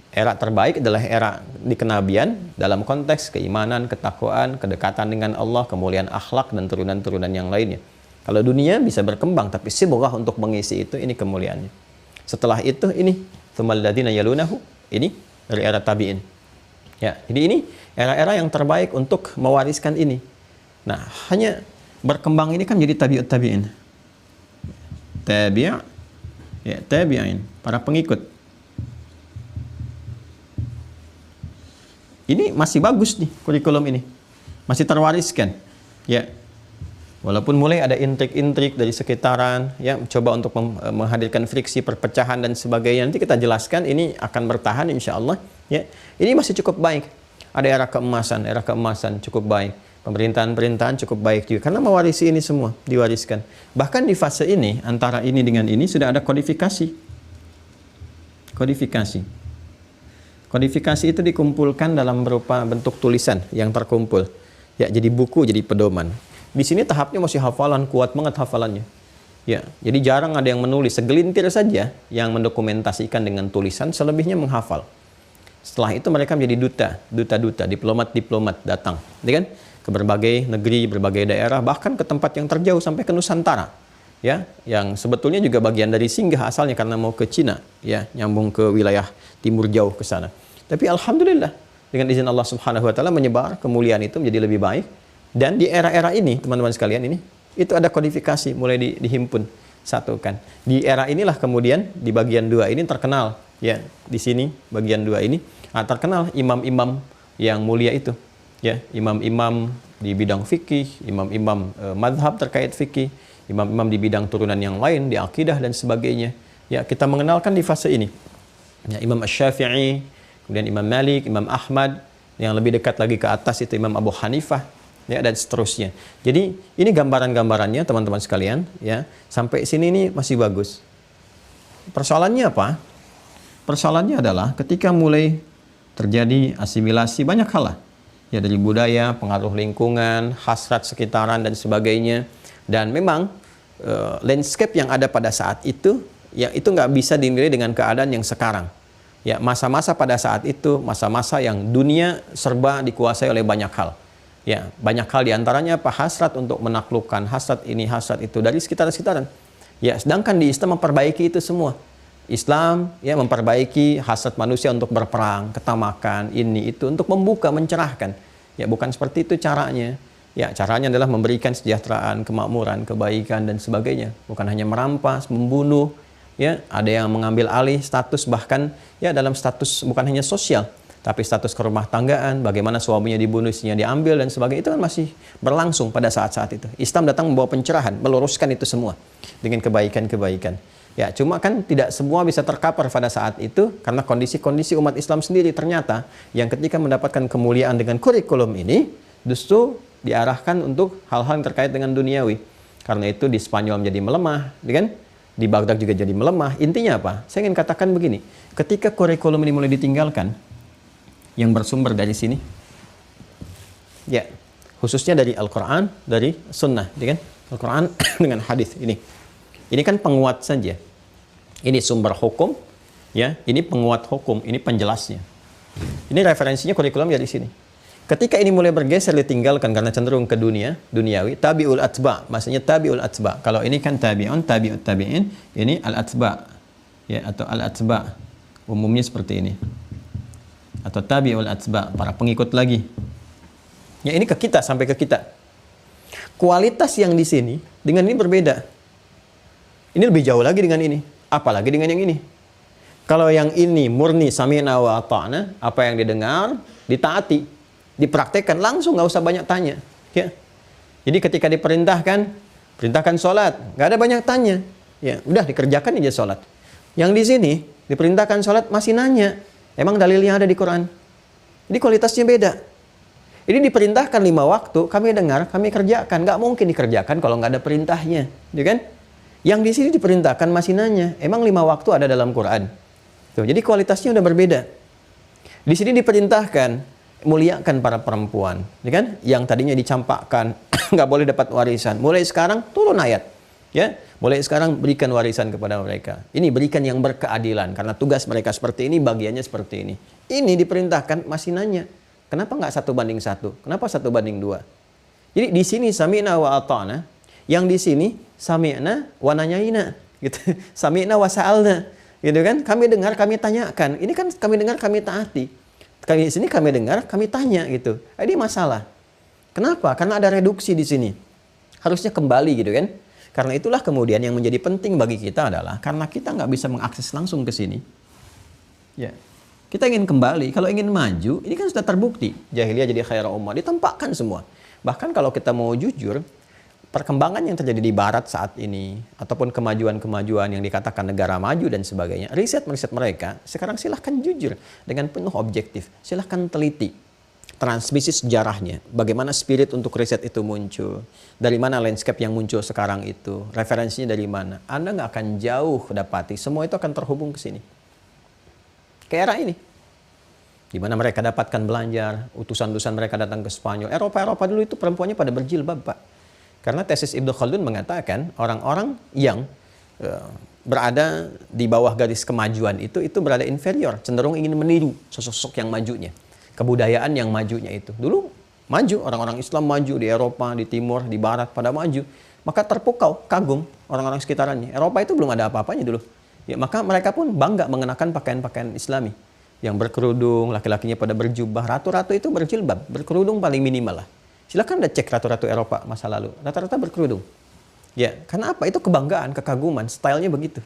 era terbaik adalah era di kenabian dalam konteks keimanan, ketakwaan, kedekatan dengan Allah, kemuliaan akhlak dan turunan-turunan yang lainnya. Kalau dunia bisa berkembang, tapi sibghah untuk mengisi itu, ini kemuliaannya. Setelah itu ini tsumal ladzina yalunahu, ini dari era tabi'in. Ya, jadi ini era-era yang terbaik untuk mewariskan ini. Nah, hanya berkembang ini kan jadi tabi'ut tabi'in. Tabi', ya, tabi'in, para pengikut. Ini masih bagus nih kurikulum ini. Masih terwariskan. Ya. Walaupun mulai ada intrik-intrik dari sekitaran, ya, mencoba untuk menghadirkan friksi, perpecahan dan sebagainya. Nanti kita jelaskan, ini akan bertahan insya Allah. Ya. Ini masih cukup baik. Ada era keemasan cukup baik. Pemerintahan-pemerintahan cukup baik juga. Karena mewarisi ini semua, diwariskan. Bahkan di fase ini, antara ini dengan ini sudah ada kodifikasi. Kodifikasi itu dikumpulkan dalam berupa bentuk tulisan yang terkumpul. Ya, jadi buku, jadi pedoman. Di sini tahapnya masih hafalan, kuat banget hafalannya. Ya, jadi jarang ada yang menulis, segelintir saja yang mendokumentasikan dengan tulisan, selebihnya menghafal. Setelah itu mereka menjadi duta-duta, diplomat-diplomat datang, ya kan? Ke berbagai negeri, berbagai daerah, bahkan ke tempat yang terjauh sampai ke Nusantara. Ya, yang sebetulnya juga bagian dari singgah asalnya karena mau ke Cina, ya, nyambung ke wilayah timur jauh ke sana. Tapi alhamdulillah dengan izin Allah Subhanahu wa taala menyebar kemuliaan itu menjadi lebih baik. Dan di era-era ini, teman-teman sekalian, ini itu ada kodifikasi mulai dihimpun, satukan. Di era inilah kemudian di bagian 2 ini terkenal, ya, di sini bagian 2 ini terkenal imam-imam yang mulia itu, ya, imam-imam di bidang fikih, imam-imam madhab terkait fikih, imam-imam di bidang turunan yang lain, di akidah dan sebagainya. Ya, kita mengenalkan di fase ini. Ya, Imam Asy-Syafi'i, kemudian Imam Malik, Imam Ahmad, yang lebih dekat lagi ke atas itu Imam Abu Hanifah, ya, dan seterusnya. Jadi ini gambaran-gambarannya teman-teman sekalian, ya. Sampai sini ini masih bagus. Persoalannya apa? Persoalannya adalah ketika mulai terjadi asimilasi banyak hal lah. Ya, dari budaya, pengaruh lingkungan, hasrat sekitaran dan sebagainya. Dan memang landscape yang ada pada saat itu, ya, itu nggak bisa dinilai dengan keadaan yang sekarang. Ya, masa-masa pada saat itu, masa-masa yang dunia serba dikuasai oleh banyak hal. Ya, banyak hal diantaranya apa? Hasrat untuk menaklukkan, hasrat ini, hasrat itu dari sekitaran-sekitaran. Ya, sedangkan di Islam memperbaiki itu semua. Islam, ya, memperbaiki hasrat manusia untuk berperang, ketamakan, ini itu untuk membuka, mencerahkan. Ya, bukan seperti itu caranya. Ya, caranya adalah memberikan kesejahteraan, kemakmuran, kebaikan dan sebagainya. Bukan hanya merampas, membunuh, ya, ada yang mengambil alih status, bahkan ya dalam status bukan hanya sosial, tapi status kerumah tanggaan, bagaimana suaminya dibunuh, istrinya diambil dan sebagainya, itu kan masih berlangsung pada saat-saat itu. Islam datang membawa pencerahan, meluruskan itu semua dengan kebaikan-kebaikan. Ya, cuma kan tidak semua bisa tercover pada saat itu karena kondisi-kondisi umat Islam sendiri ternyata yang ketika mendapatkan kemuliaan dengan kurikulum ini justru diarahkan untuk hal-hal yang terkait dengan duniawi. Karena itu di Spanyol menjadi melemah, kan? Di Baghdad juga jadi melemah. Intinya apa? Saya ingin katakan begini, ketika kurikulum ini mulai ditinggalkan, yang bersumber dari sini, ya, khususnya dari Al-Quran, dari Sunnah, kan? Al-Quran dengan hadis ini. Ini kan penguat saja. Ini sumber hukum, ya. Ini penguat hukum, ini penjelasnya. Ini referensinya kurikulum dari sini. Ketika ini mulai bergeser ditinggalkan karena cenderung ke dunia, duniawi, tabi'ul atba, maksudnya tabi'ul atba. Kalau ini kan tabi'un, tabi'ut tabi'in, ini al-atba, ya, atau al-atba. Umumnya seperti ini. Atau tabi'ul atba, para pengikut lagi. Ya, ini ke kita, sampai ke kita. Kualitas yang di sini dengan ini berbeda. Ini lebih jauh lagi dengan ini, apalagi dengan yang ini. Kalau yang ini murni sami'na wa ata'na, apa yang didengar, ditaati, dipraktekkan langsung, nggak usah banyak tanya, ya. Jadi ketika perintahkan sholat, nggak ada banyak tanya, ya, udah dikerjakan aja sholat. Yang di sini diperintahkan sholat masih nanya, emang dalilnya ada di Quran. Jadi kualitasnya beda. Ini diperintahkan 5 waktu, kami dengar, kami kerjakan, nggak mungkin dikerjakan kalau nggak ada perintahnya, ya kan? Yang di sini diperintahkan masih nanya, emang 5 waktu ada dalam Quran. Tuh, jadi kualitasnya udah berbeda. Di sini diperintahkan muliakan para perempuan, ya kan? Yang tadinya dicampakkan, nggak boleh dapat warisan. Mulai sekarang turun ayat, ya. Mulai sekarang berikan warisan kepada mereka. Ini berikan yang berkeadilan, karena tugas mereka seperti ini, bagiannya seperti ini. Ini diperintahkan masih nanya, kenapa nggak 1:1? Kenapa 1:2? Jadi di sini sami'na wa ata'na, Yang di sini sami'na wa nanyaina gitu. Sami'na wa sa'alna gitu kan. Kami dengar, kami tanyakan. Ini kan kami dengar, kami taati. Kami di sini kami dengar, kami tanya gitu. Ini masalah. Kenapa? Karena ada reduksi di sini. Harusnya kembali gitu kan. Karena itulah kemudian yang menjadi penting bagi kita adalah karena kita nggak bisa mengakses langsung ke sini. Ya. Kita ingin kembali, kalau ingin maju, ini kan sudah terbukti. Jahiliyah jadi khairul ummah, ditampakkan semua. Bahkan kalau kita mau jujur, perkembangan yang terjadi di barat saat ini, ataupun kemajuan-kemajuan yang dikatakan negara maju dan sebagainya, riset-riset mereka, sekarang silahkan jujur dengan penuh objektif. Silahkan teliti transmisi sejarahnya, bagaimana spirit untuk riset itu muncul, dari mana landscape yang muncul sekarang itu, referensinya dari mana. Anda nggak akan jauh dapati, semua itu akan terhubung ke sini. Ke era ini, di mana mereka dapatkan belajar, utusan-utusan mereka datang ke Spanyol. Eropa dulu itu perempuannya pada berjilbab, Pak. Karena tesis Ibnu Khaldun mengatakan, orang-orang yang berada di bawah garis kemajuan itu berada inferior, cenderung ingin meniru sosok yang majunya. Kebudayaan yang majunya itu. Dulu maju, orang-orang Islam maju di Eropa, di Timur, di Barat pada maju. Maka terpukau, kagum orang-orang sekitarannya. Eropa itu belum ada apa-apanya dulu. Ya, maka mereka pun bangga mengenakan pakaian-pakaian Islami. Yang berkerudung, laki-lakinya pada berjubah. Ratu-ratu itu berjilbab, berkerudung paling minimal lah. Silakan Anda cek ratu-ratu Eropa masa lalu. Rata-rata berkerudung. Ya, karena apa? Itu kebanggaan, kekaguman, stylenya begitu.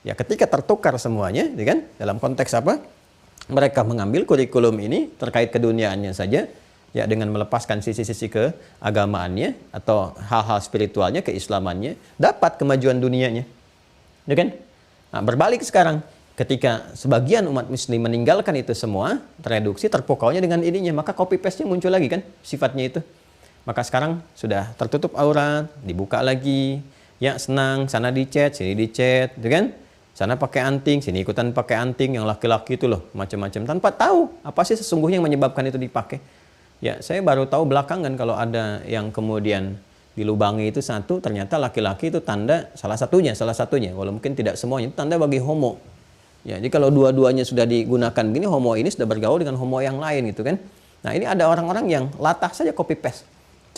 Ya, ketika tertukar semuanya, ya kan? Dalam konteks apa? Mereka mengambil kurikulum ini terkait keduniaannya saja, ya dengan melepaskan sisi-sisi keagamaannya atau hal-hal spiritualnya, keislamannya, dapat kemajuan dunianya. Ya kan? Nah, berbalik sekarang, ketika sebagian umat muslim meninggalkan itu semua, tereduksi, terpukaunya dengan ininya, maka copy paste-nya muncul lagi kan, sifatnya itu. Maka sekarang sudah tertutup aurat, dibuka lagi, ya senang, sana dicet, sini dicet, ya kan? Sana pakai anting, sini ikutan pakai anting, yang laki-laki itu loh, macam-macam. Tanpa tahu apa sih sesungguhnya yang menyebabkan itu dipakai. Ya, saya baru tahu belakangan kalau ada yang kemudian dilubangi itu satu, ternyata laki-laki itu tanda salah satunya. Walau mungkin tidak semuanya, itu tanda bagi homo. Ya, jadi kalau dua-duanya sudah digunakan begini, homo ini sudah bergaul dengan homo yang lain gitu kan. Nah, ini ada orang-orang yang latah saja copy paste.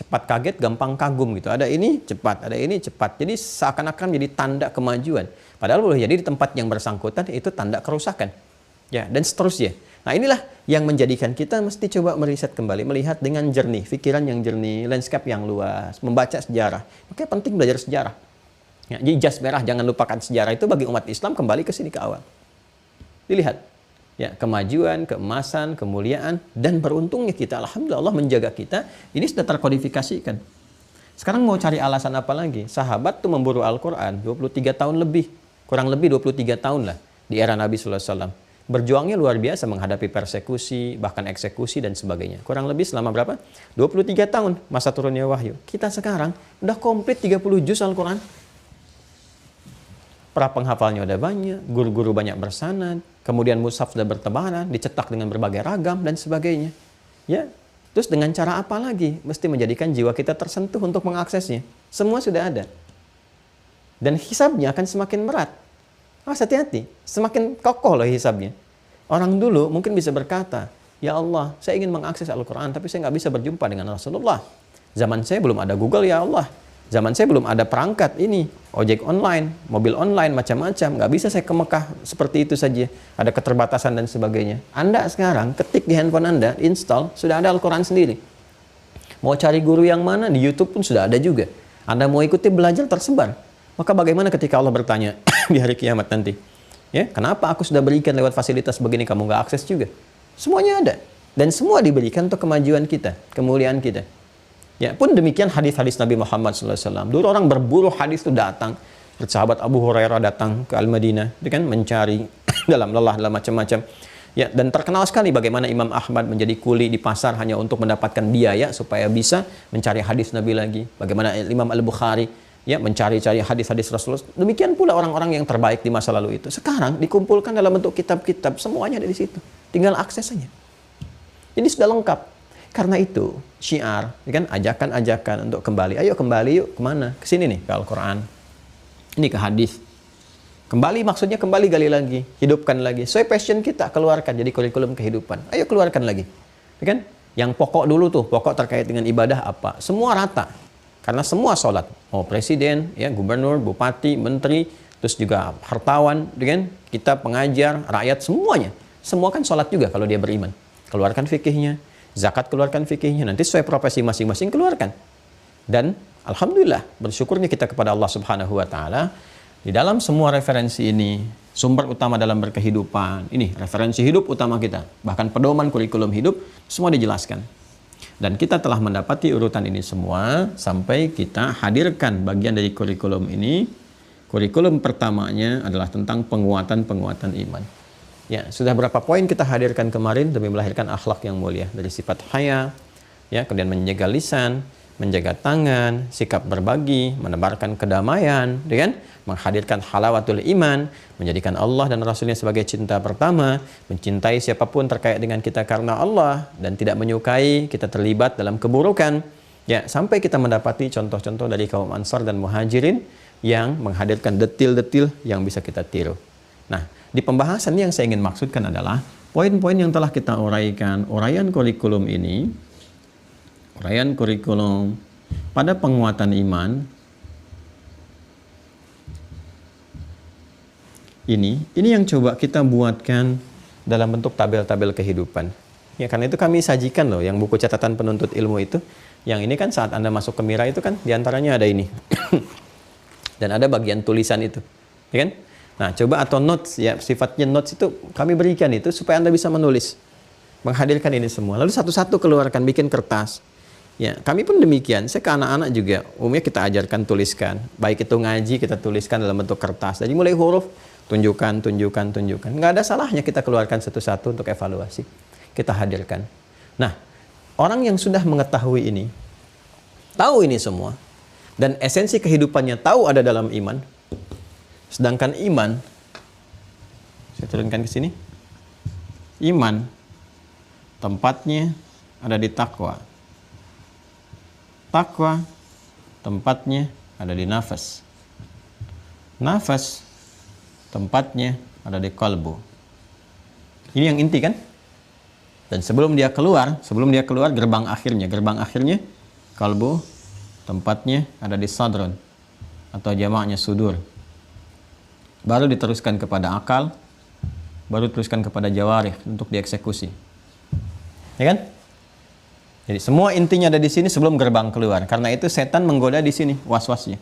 Cepat kaget, gampang kagum gitu. Ada ini cepat, ada ini cepat. Jadi seakan-akan menjadi tanda kemajuan. Padahal boleh jadi di tempat yang bersangkutan itu tanda kerusakan. Ya, dan seterusnya. Nah, inilah yang menjadikan kita mesti coba meriset kembali, melihat dengan jernih, pikiran yang jernih, landscape yang luas, membaca sejarah. Makanya penting belajar sejarah. Ya, jadi jas merah, jangan lupakan sejarah itu bagi umat Islam kembali ke sini ke awal. Dilihat. Ya, kemajuan, keemasan, kemuliaan, dan beruntungnya kita, alhamdulillah Allah menjaga kita, ini sudah terkodifikasikan. Sekarang mau cari alasan apa lagi? Sahabat tuh memburu Al-Quran 23 tahun lebih, kurang lebih 23 tahun lah di era Nabi SAW. Berjuangnya luar biasa menghadapi persekusi, bahkan eksekusi dan sebagainya. Kurang lebih selama berapa? 23 tahun masa turunnya wahyu. Kita sekarang udah komplit 30 juz Al-Quran. Para penghafalnya udah banyak, guru-guru banyak bersanad, kemudian mushaf sudah bertebaran, dicetak dengan berbagai ragam dan sebagainya. Ya, terus dengan cara apa lagi? Mesti menjadikan jiwa kita tersentuh untuk mengaksesnya. Semua sudah ada. Dan hisabnya akan semakin berat. Hati-hati, semakin kokoh loh hisabnya. Orang dulu mungkin bisa berkata, ya Allah, saya ingin mengakses Al-Quran, tapi saya nggak bisa berjumpa dengan Rasulullah. Zaman saya belum ada Google, ya Allah. Zaman saya belum ada perangkat ini, ojek online, mobil online, macam-macam. Nggak bisa saya ke Mekah seperti itu saja. Ada keterbatasan dan sebagainya. Anda sekarang ketik di handphone Anda, install, sudah ada Al-Quran sendiri. Mau cari guru yang mana, di YouTube pun sudah ada juga. Anda mau ikuti belajar, tersebar. Maka bagaimana ketika Allah bertanya di hari kiamat nanti? Ya, kenapa aku sudah berikan lewat fasilitas begini, kamu nggak akses juga? Semuanya ada. Dan semua diberikan untuk kemajuan kita, kemuliaan kita. Ya, pun demikian hadis-hadis Nabi Muhammad SAW. Dulu orang berburu hadis itu datang. Sahabat Abu Hurairah datang ke Al-Madinah, kan mencari dalam lelah, dalam macam-macam. Ya, dan terkenal sekali bagaimana Imam Ahmad menjadi kuli di pasar hanya untuk mendapatkan biaya supaya bisa mencari hadis Nabi lagi. Bagaimana Imam Al-Bukhari ya mencari-cari hadis-hadis Rasulullah. Demikian pula orang-orang yang terbaik di masa lalu itu. Sekarang dikumpulkan dalam bentuk kitab-kitab, semuanya ada di situ. Tinggal akses saja. Jadi sudah lengkap. Karena itu, syiar, ya kan, ajakan-ajakan untuk kembali. Ayo kembali yuk, kemana? Ke sini nih, ke Al-Quran. Ini ke hadis. Kembali maksudnya kembali gali lagi, hidupkan lagi. Sesuai passion kita, keluarkan jadi kurikulum kehidupan. Ayo keluarkan lagi. Ya kan? Yang pokok dulu tuh, pokok terkait dengan ibadah apa? Semua rata. Karena semua sholat, mau presiden, ya, gubernur, bupati, menteri, terus juga hartawan, dengan kita pengajar, rakyat, semuanya. Semua kan sholat juga kalau dia beriman. Keluarkan fikihnya, zakat keluarkan fikihnya, nanti sesuai profesi masing-masing keluarkan. Dan alhamdulillah, bersyukurnya kita kepada Allah Subhanahu wa taala, di dalam semua referensi ini, sumber utama dalam berkehidupan, ini referensi hidup utama kita, bahkan pedoman kurikulum hidup, semua dijelaskan. Dan kita telah mendapati urutan ini semua sampai kita hadirkan bagian dari kurikulum ini. Kurikulum pertamanya adalah tentang penguatan iman. Ya, sudah berapa poin kita hadirkan kemarin demi melahirkan akhlak yang mulia, dari sifat haya, ya, kemudian menjaga lisan, menjaga tangan, sikap berbagi, menebarkan kedamaian, dengan menghadirkan halawatul iman, menjadikan Allah dan Rasulnya sebagai cinta pertama, mencintai siapapun terkait dengan kita karena Allah, dan tidak menyukai kita terlibat dalam keburukan. Ya, sampai kita mendapati contoh-contoh dari kaum Ansar dan Muhajirin yang menghadirkan detil-detil yang bisa kita tiru. Nah, di pembahasan yang saya ingin maksudkan adalah poin-poin yang telah kita uraikan, uraian kurikulum ini, uraian kurikulum pada penguatan iman ini yang coba kita buatkan dalam bentuk tabel-tabel kehidupan. Ya, karena itu kami sajikan loh yang buku catatan penuntut ilmu itu. Yang ini kan saat Anda masuk ke Mira itu kan diantaranya ada ini. Dan ada bagian tulisan itu. Ya kan? Nah, coba atau notes, ya, sifatnya notes itu kami berikan itu supaya Anda bisa menulis. Menghadirkan ini semua. Lalu satu-satu keluarkan, bikin kertas. Ya, kami pun demikian. Saya ke anak-anak juga, umumnya kita ajarkan tuliskan. Baik itu ngaji, kita tuliskan dalam bentuk kertas. Jadi mulai huruf, tunjukkan. Nggak ada salahnya kita keluarkan satu-satu untuk evaluasi. Kita hadirkan. Nah, orang yang sudah mengetahui ini, tahu ini semua, dan esensi kehidupannya tahu ada dalam iman. Sedangkan iman, saya turunkan ke sini. Iman tempatnya ada di takwa. Takwa tempatnya ada di nafas. Nafas tempatnya ada di kalbu. Ini yang inti kan? Dan sebelum dia keluar gerbang akhirnya kalbu, tempatnya ada di sadrun atau jamaknya sudur. Baru diteruskan kepada akal, baru teruskan kepada jawarih untuk dieksekusi. Ya kan? Jadi semua intinya ada di sini sebelum gerbang keluar. Karena itu setan menggoda di sini was-wasnya.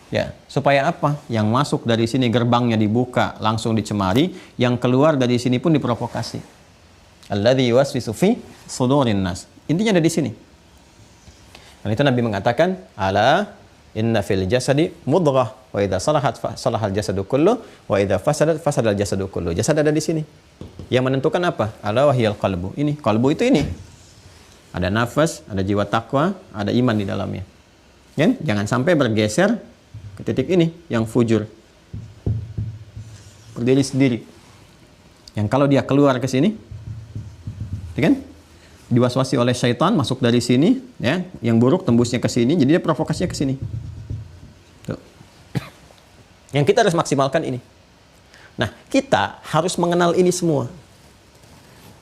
Ya, supaya apa? Yang masuk dari sini gerbangnya dibuka, langsung dicemari, yang keluar dari sini pun diprovokasi. Alladzi yuwaswisu fi sudurin nas. Intinya ada di sini. Dan itu Nabi mengatakan, ala inna fil jasadi mudghah wa idza salahat salahal jasadu kullu wa idza fasadat fasadal jasadu kullu. Jasad ada di sini. Yang menentukan apa? Ala wahyal qalbu. Ini, qalbu itu ini. Ada nafas, ada jiwa takwa, ada iman di dalamnya. Ya? Jangan sampai bergeser ke titik ini yang fujur. Berdiri sendiri. Yang kalau dia keluar ke sini, ya kan? Diwaswasi oleh syaitan, masuk dari sini, ya, yang buruk tembusnya ke sini, jadi dia provokasinya ke sini. Tuh. Yang kita harus maksimalkan ini. Nah, kita harus mengenal ini semua.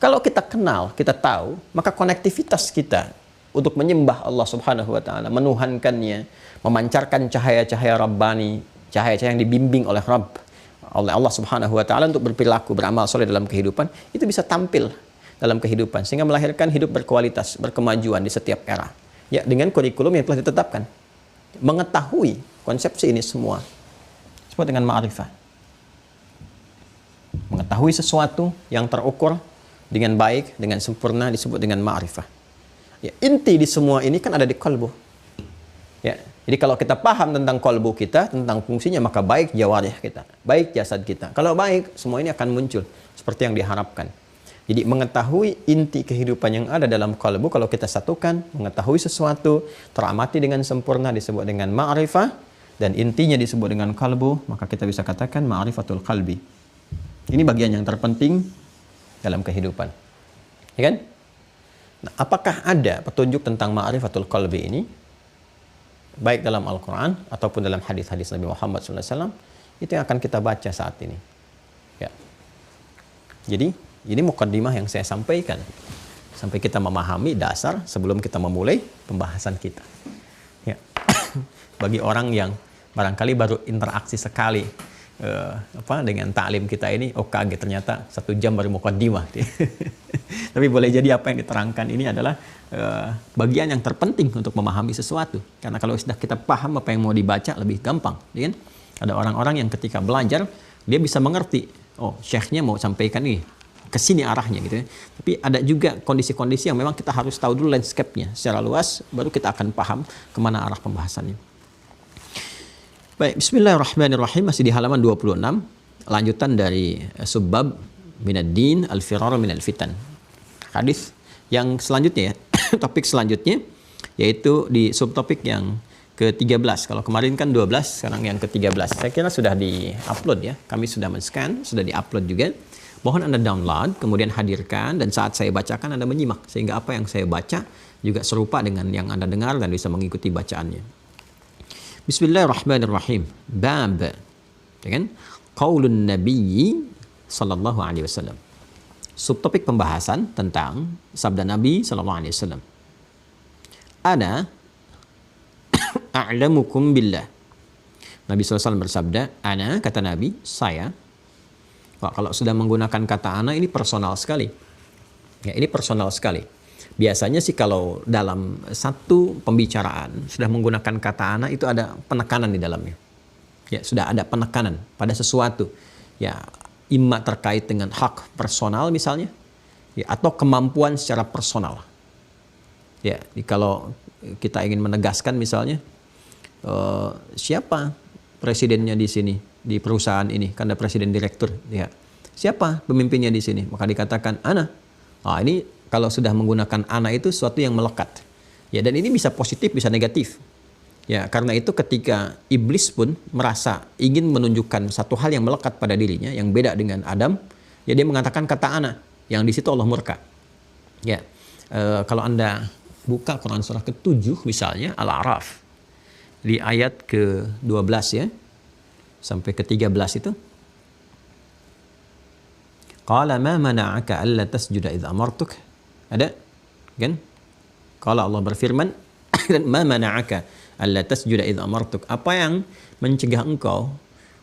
Kalau kita kenal, kita tahu, maka konektivitas kita untuk menyembah Allah Subhanahu wa taala, menuhankannya, memancarkan cahaya-cahaya Rabbani, cahaya-cahaya yang dibimbing oleh Rabb, oleh Allah Subhanahu wa taala untuk berperilaku, beramal soleh dalam kehidupan, itu bisa tampil dalam kehidupan sehingga melahirkan hidup berkualitas, berkemajuan di setiap era. Ya, dengan kurikulum yang telah ditetapkan. Mengetahui konsepsi ini semua disebut dengan ma'rifah. Mengetahui sesuatu yang terukur dengan baik, dengan sempurna disebut dengan ma'rifah. Ya, inti di semua ini kan ada di qalbu. Ya, jadi kalau kita paham tentang qalbu kita, tentang fungsinya, maka baik jawarih kita, baik jasad kita. Kalau baik, semua ini akan muncul seperti yang diharapkan. Jadi mengetahui inti kehidupan yang ada dalam qalbu, kalau kita satukan, mengetahui sesuatu, teramati dengan sempurna disebut dengan ma'rifah, dan intinya disebut dengan qalbu, maka kita bisa katakan ma'rifatul qalbi. Ini bagian yang terpenting dalam kehidupan. Ya kan? Nah, apakah ada petunjuk tentang ma'rifatul qalbi ini? Baik dalam Al-Quran ataupun dalam hadis-hadis Nabi Muhammad SAW, itu yang akan kita baca saat ini. Ya. Jadi, ini mukaddimah yang saya sampaikan. Sampai kita memahami dasar sebelum kita memulai pembahasan kita. Ya. bagi orang yang barangkali baru interaksi sekali dengan taklim kita ini, kaget ternyata 1 jam baru muqaddimah. Tapi boleh jadi apa yang diterangkan ini adalah bagian yang terpenting untuk memahami sesuatu. Karena kalau sudah kita paham apa yang mau dibaca lebih gampang, kan? Ada orang-orang yang ketika belajar dia bisa mengerti, syekhnya mau sampaikan ini, ke sini arahnya gitu ya. Tapi ada juga kondisi-kondisi yang memang kita harus tahu dulu landscape-nya secara luas, baru kita akan paham kemana arah pembahasannya. Baik, bismillahirrahmanirrahim, masih di halaman 26, lanjutan dari subbab minad din al-firar minal fitan. Hadis yang selanjutnya ya, topik selanjutnya yaitu di subtopik yang ke-13. Kalau kemarin kan 12, sekarang yang ke-13. Saya kira sudah di-upload ya. Kami sudah men-scan, sudah di-upload juga. Mohon Anda download, kemudian hadirkan, dan saat saya bacakan Anda menyimak sehingga apa yang saya baca juga serupa dengan yang Anda dengar dan bisa mengikuti bacaannya. Bismillahirrahmanirrahim. Bab, ya kan? Qaulun Nabi sallallahu alaihi wasallam. Subtopik pembahasan tentang sabda Nabi sallallahu alaihi wasallam. Ana a'lamukum billah. Nabi sallallahu alaihi wasallam bersabda, ana, kata Nabi, saya. Kalau sudah menggunakan kata ana ini personal sekali. Ya, ini personal sekali. Biasanya sih kalau dalam satu pembicaraan sudah menggunakan kata ana itu ada penekanan di dalamnya. Ya, sudah ada penekanan pada sesuatu. Ya, imma terkait dengan hak personal misalnya, ya, atau kemampuan secara personal. Ya, kalau kita ingin menegaskan misalnya, siapa presidennya di sini, di perusahaan ini, karena presiden direktur, ya. Siapa pemimpinnya di sini? Maka dikatakan ana. Ini kalau sudah menggunakan ana itu sesuatu yang melekat. Ya, dan ini bisa positif, bisa negatif. Ya, karena itu ketika iblis pun merasa ingin menunjukkan satu hal yang melekat pada dirinya, yang beda dengan Adam, ya dia mengatakan kata ana, yang di situ Allah murka. Ya, kalau Anda buka Quran surah ke-7 misalnya, Al-A'raf, di ayat ke-12 ya, sampai ke-13 itu. Qala ma mana'aka alla tasjuda idh amartuk. Ada? Kan? Kalau Allah berfirman, ma mana'aka alla tasjuda idh amartuk. Apa yang mencegah engkau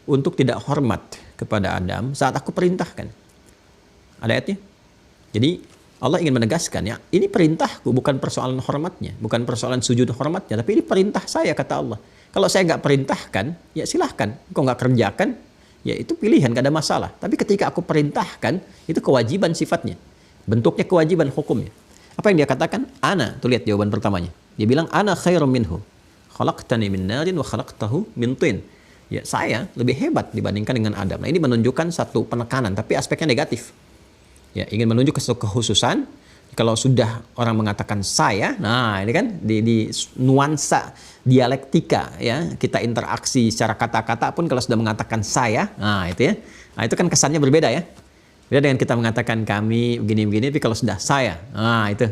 untuk tidak hormat kepada Adam saat aku perintahkan? Ada ayatnya? Jadi Allah ingin menegaskan, ya, ini perintahku, bukan persoalan hormatnya, bukan persoalan sujud hormatnya, tapi ini perintah saya, kata Allah. Kalau saya nggak perintahkan, ya silahkan. Engkau nggak kerjakan, ya itu pilihan, nggak ada masalah. Tapi ketika aku perintahkan, itu kewajiban sifatnya. Bentuknya kewajiban hukumnya. Apa yang dia katakan? Ana. Tuh lihat jawaban pertamanya. Dia bilang, ana khairum minhu. Khalaqtani min narin wa khalaqtahu min tin. Ya, saya lebih hebat dibandingkan dengan Adam. Nah, ini menunjukkan satu penekanan, tapi aspeknya negatif. Ya, ingin menunjuk ke kekhususan. Kalau sudah orang mengatakan saya, nah ini kan di nuansa dialektika, ya, kita interaksi secara kata-kata pun kalau sudah mengatakan saya, nah itu ya, nah itu kan kesannya berbeda ya. Beda dengan kita mengatakan kami begini-begini, tapi kalau sudah saya, nah itu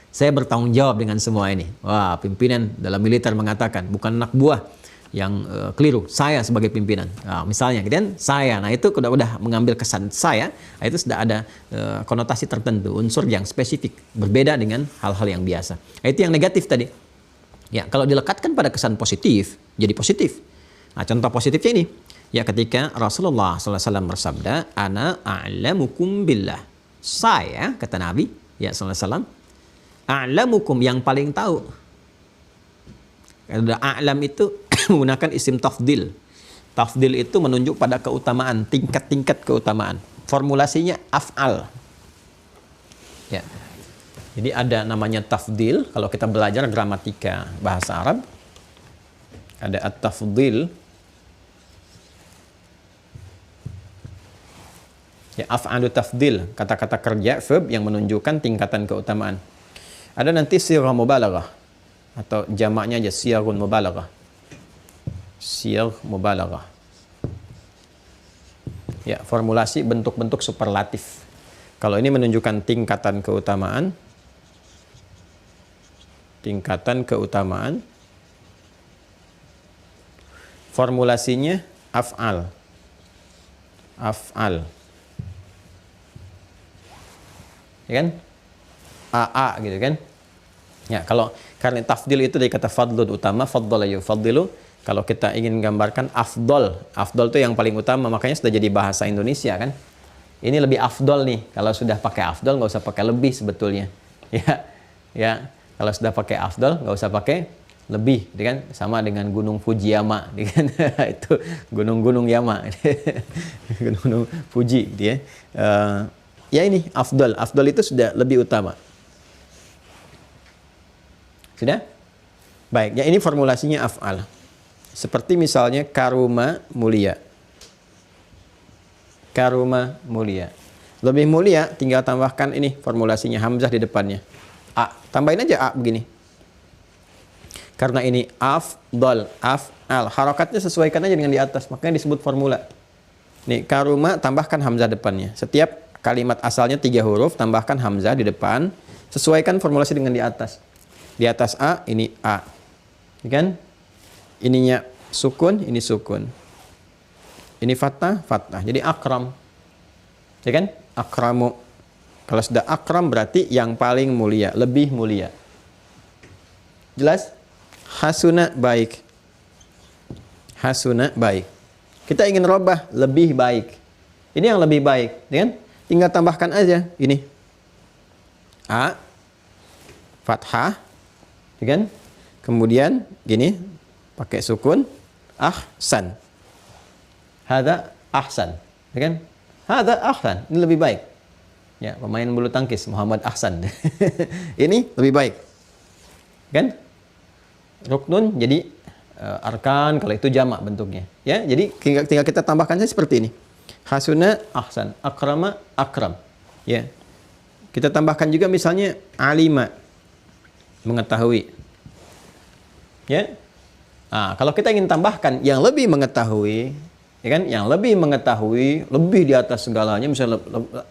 saya bertanggung jawab dengan semua ini. Wah, pimpinan dalam militer mengatakan bukan anak buah yang keliru, saya sebagai pimpinan. Nah, misalnya, kemudian saya, nah itu udah mengambil kesan saya, nah, itu sudah ada konotasi tertentu, unsur yang spesifik, berbeda dengan hal-hal yang biasa. Nah, itu yang negatif tadi. Ya, kalau dilekatkan pada kesan positif, jadi positif. Nah, contoh positifnya ini, ya ketika Rasulullah SAW bersabda, ana a'lamukum billah. Saya, kata Nabi, ya SAW, a'lamukum, yang paling tahu. Ada a'lam itu menggunakan isim tafdil. Tafdil itu menunjuk pada keutamaan, tingkat-tingkat keutamaan. Formulasinya af'al. Ya. Jadi ada namanya tafdil. Kalau kita belajar gramatika bahasa Arab, ada at-tafdil. Ya, af'alu tafdil, kata-kata kerja, verb yang menunjukkan tingkatan keutamaan. Ada nanti sirah mubalaghah, atau jamaknya aja siyarun mubalaghah. Siyar mubalaghah. Ya, formulasi bentuk-bentuk superlatif. Kalau ini menunjukkan tingkatan keutamaan, formulasinya af'al. Af'al. Ya kan? AA gitu kan? Ya, kalau Karena tafdil itu dari kata fadlun, utama, faddala yufaddilu. Kalau kita ingin gambarkan afdol, afdol itu yang paling utama, makanya sudah jadi bahasa Indonesia kan. Ini lebih afdol nih. Kalau sudah pakai afdol nggak usah pakai lebih sebetulnya. Ya, ya. Kalau sudah pakai afdol nggak usah pakai lebih, gitu kan? Sama dengan Gunung Fujiyama, gitu kan? Itu gunung-gunung Yama, gunung Fuji, gitu ya. Ya ini afdol, afdol itu sudah lebih utama. Sudah? Baik, ya ini formulasinya af'al. Seperti misalnya karuma mulia. Karuma mulia. Lebih mulia tinggal tambahkan ini formulasinya hamzah di depannya. A, tambahin aja A begini. Karena ini afdal, af'al. Harokatnya sesuaikan aja dengan di atas, makanya disebut formula. Nih, karuma tambahkan hamzah depannya. Setiap kalimat asalnya 3 huruf, tambahkan hamzah di depan, sesuaikan formulasi dengan di atas. Di atas A, ini A. Kan? Ininya sukun, ini sukun. Ini fathah, fathah. Jadi akram. Ya kan? Akramu. Kalau sudah akram berarti yang paling mulia, lebih mulia. Jelas? Hasuna baik. Hasuna baik. Kita ingin robah lebih baik. Ini yang lebih baik, ya kan? Tinggal tambahkan aja ini. A fathah, ya kan? Kemudian gini pakai sukun, ahsan. Hada ahsan, ya kan? Hada ahsan, ini lebih baik. Ya, pemain bulu tangkis Muhammad Ahsan. Ini lebih baik. Kan? Ruknun jadi arkan, kalau itu jamak bentuknya. Ya, jadi tinggal kita tambahkan saja seperti ini. Hasuna ahsan, akrama akram. Ya. Kita tambahkan juga misalnya alima, mengetahui. Ya. Nah, kalau kita ingin tambahkan yang lebih mengetahui, ya kan? Yang lebih mengetahui, lebih di atas segalanya, misalnya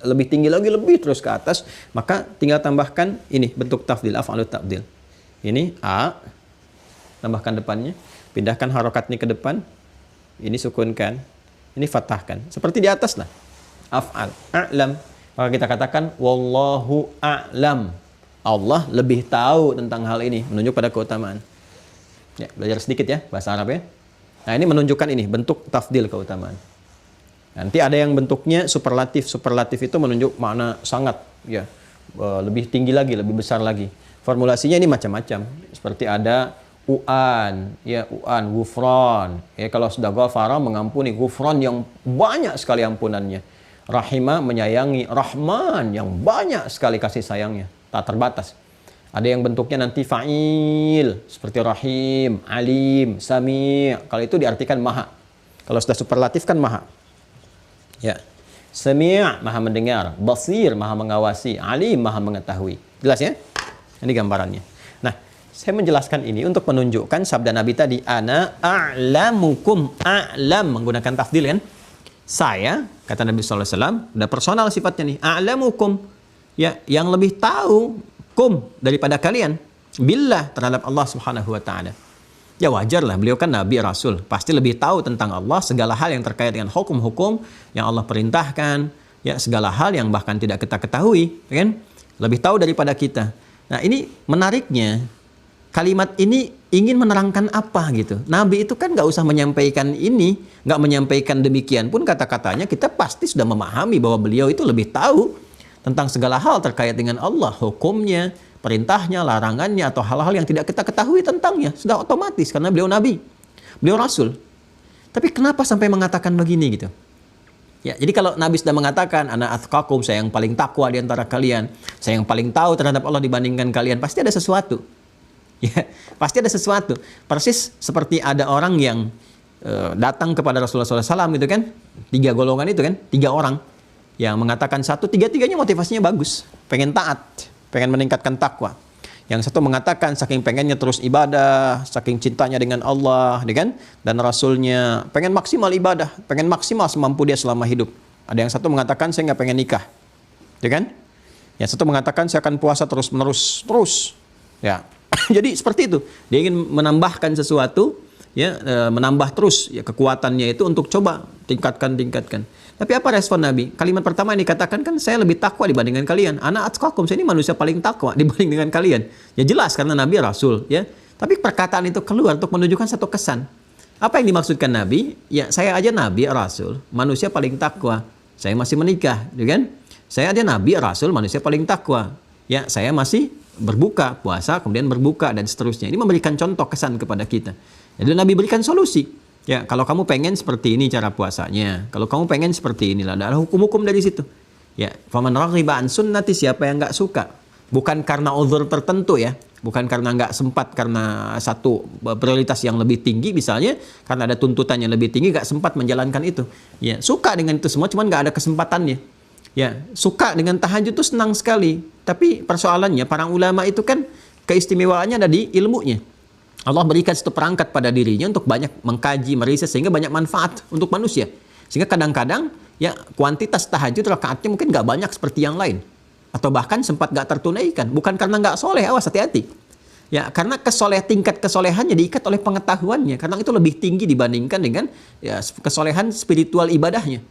lebih tinggi lagi, lebih terus ke atas, maka tinggal tambahkan ini bentuk tafdil, af'alut tafdil. Ini A, tambahkan depannya, pindahkan harokatnya ke depan, ini sukunkan, ini fathahkan. Seperti di atas lah. Af'al, a'lam. Maka kita katakan wallahu a'lam. Allah lebih tahu tentang hal ini, menunjuk pada keutamaan. Ya, belajar sedikit ya bahasa Arab ya. Nah, ini menunjukkan ini bentuk tafdil keutamaan. Nanti ada yang bentuknya superlatif. Superlatif itu menunjuk makna sangat ya, lebih tinggi lagi, lebih besar lagi. Formulasinya ini macam-macam. Seperti ada u'an, ya u'an, gufran. Ya, kalau sudah ghafara mengampuni, gufran yang banyak sekali ampunannya. Rahimah menyayangi, rahman yang banyak sekali kasih sayangnya, tak terbatas. Ada yang bentuknya nanti fa'il, seperti rahim, alim, sami'. Kalau itu diartikan maha. Kalau sudah superlatif kan maha. Ya. Sami' maha mendengar, basir maha mengawasi, alim maha mengetahui. Jelas ya? Ini gambarannya. Nah, saya menjelaskan ini untuk menunjukkan sabda Nabi tadi, ana a'lamukum, a'lam menggunakan tafdil kan? Saya, kata Nabi sallallahu alaihi wasallam, udah personal sifatnya nih, a'lamukum. Ya, yang lebih tahu daripada kalian billah terhadap Allah Subhanahu wa taala. Ya wajar lah, beliau kan nabi rasul, pasti lebih tahu tentang Allah, segala hal yang terkait dengan hukum-hukum yang Allah perintahkan, ya segala hal yang bahkan tidak kita ketahui, kan? Lebih tahu daripada kita. Nah, ini menariknya. Kalimat ini ingin menerangkan apa gitu. Nabi itu kan nggak usah menyampaikan ini, nggak menyampaikan demikian pun kata-katanya, kita pasti sudah memahami bahwa beliau itu lebih tahu tentang segala hal terkait dengan Allah, hukumnya, perintahnya, larangannya, atau hal-hal yang tidak kita ketahui tentangnya. Sudah otomatis karena beliau Nabi, beliau Rasul. Tapi kenapa sampai mengatakan begini gitu? Ya, jadi kalau Nabi sudah mengatakan, ana atsqakum, saya yang paling takwa di antara kalian, saya yang paling tahu terhadap Allah dibandingkan kalian, pasti ada sesuatu. Ya, pasti ada sesuatu. Persis seperti ada orang yang datang kepada Rasulullah SAW gitu kan, 3 golongan itu kan, 3 orang yang mengatakan satu, tiga-tiganya motivasinya bagus, pengen taat, pengen meningkatkan takwa. Yang satu mengatakan saking pengennya terus ibadah, saking cintanya dengan Allah, kan, dan Rasulnya, pengen maksimal ibadah, pengen maksimal semampu dia selama hidup. Ada yang satu mengatakan saya nggak pengen nikah, kan? Yang satu mengatakan saya akan puasa terus-menerus, terus. Ya. Jadi seperti itu. Dia ingin menambahkan sesuatu menambah terus ya kekuatannya itu untuk coba tingkatkan. Tapi apa respon Nabi? Kalimat pertama yang dikatakan kan, saya lebih takwa dibandingkan kalian. Ana atqakum, saya ini manusia paling takwa dibanding dengan kalian. Ya jelas karena Nabi Rasul, ya. Tapi perkataan itu keluar untuk menunjukkan satu kesan. Apa yang dimaksudkan Nabi? Ya saya aja Nabi Rasul, manusia paling takwa. Saya masih menikah, ya kan? Saya aja Nabi Rasul, manusia paling takwa. Ya saya masih berbuka, puasa, kemudian berbuka dan seterusnya. Ini memberikan contoh kesan kepada kita. Jadi Nabi berikan solusi. Ya, kalau kamu pengen seperti ini cara puasanya, kalau kamu pengen seperti inilah, ada hukum-hukum dari situ. Ya, faman raghiba an sunnati, siapa yang nggak suka, bukan karena uzur tertentu ya, bukan karena nggak sempat karena satu prioritas yang lebih tinggi misalnya, karena ada tuntutan yang lebih tinggi nggak sempat menjalankan itu. Ya, suka dengan itu semua, cuman nggak ada kesempatannya. Ya, suka dengan tahajud itu senang sekali, tapi persoalannya para ulama itu kan keistimewaannya ada di ilmunya. Allah berikan satu perangkat pada dirinya untuk banyak mengkaji, meriset sehingga banyak manfaat untuk manusia. Sehingga kadang-kadang ya kuantitas tahajud rakaatnya mungkin nggak banyak seperti yang lain, atau bahkan sempat nggak tertunaikan. Bukan karena nggak soleh, awas hati-hati. Ya karena tingkat kesolehannya diikat oleh pengetahuannya. Karena itu lebih tinggi dibandingkan dengan ya, kesolehan spiritual ibadahnya.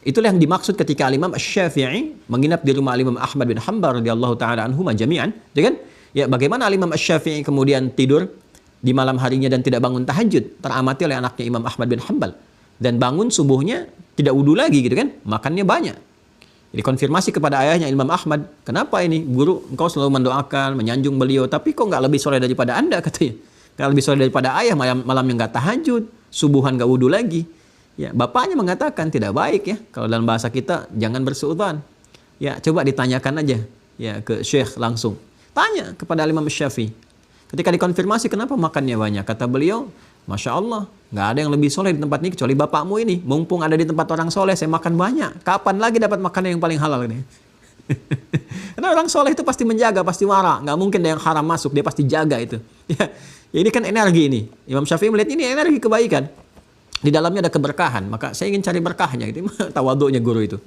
Itulah yang dimaksud ketika Imam Asy-Syafi'i menginap di rumah Imam Ahmad bin Hanbal radhiyallahu taala anhuma jami'an, ya kan? Ya bagaimana Imam Asy-Syafi'i kemudian tidur di malam harinya dan tidak bangun tahajud, teramati oleh anaknya Imam Ahmad bin Hanbal, dan bangun subuhnya tidak wudu lagi gitu kan, makannya banyak. Jadi konfirmasi kepada ayahnya Imam Ahmad, kenapa ini guru engkau selalu mendoakan, menyanjung beliau, tapi kok nggak lebih soleh daripada anda, katanya. Nggak lebih soleh daripada ayah, malamnya nggak tahajud, subuhan nggak wudu lagi. Ya bapaknya mengatakan tidak baik ya, kalau dalam bahasa kita jangan bersuudzon. Ya coba ditanyakan aja ya ke syekh langsung, tanya kepada Imam Syafi'i. Ketika dikonfirmasi kenapa makannya banyak, kata beliau, Masya Allah, nggak ada yang lebih soleh di tempat ini kecuali bapakmu ini. Mumpung ada di tempat orang soleh, saya makan banyak. Kapan lagi dapat makanan yang paling halal ini? Karena orang soleh itu pasti menjaga, pasti wara. Nggak mungkin ada yang haram masuk, dia pasti jaga itu. Ya, ini kan energi ini. Imam Syafi'i melihat ini energi kebaikan. Di dalamnya ada keberkahan, maka saya ingin cari berkahnya. Gitu. Tawaduknya guru itu.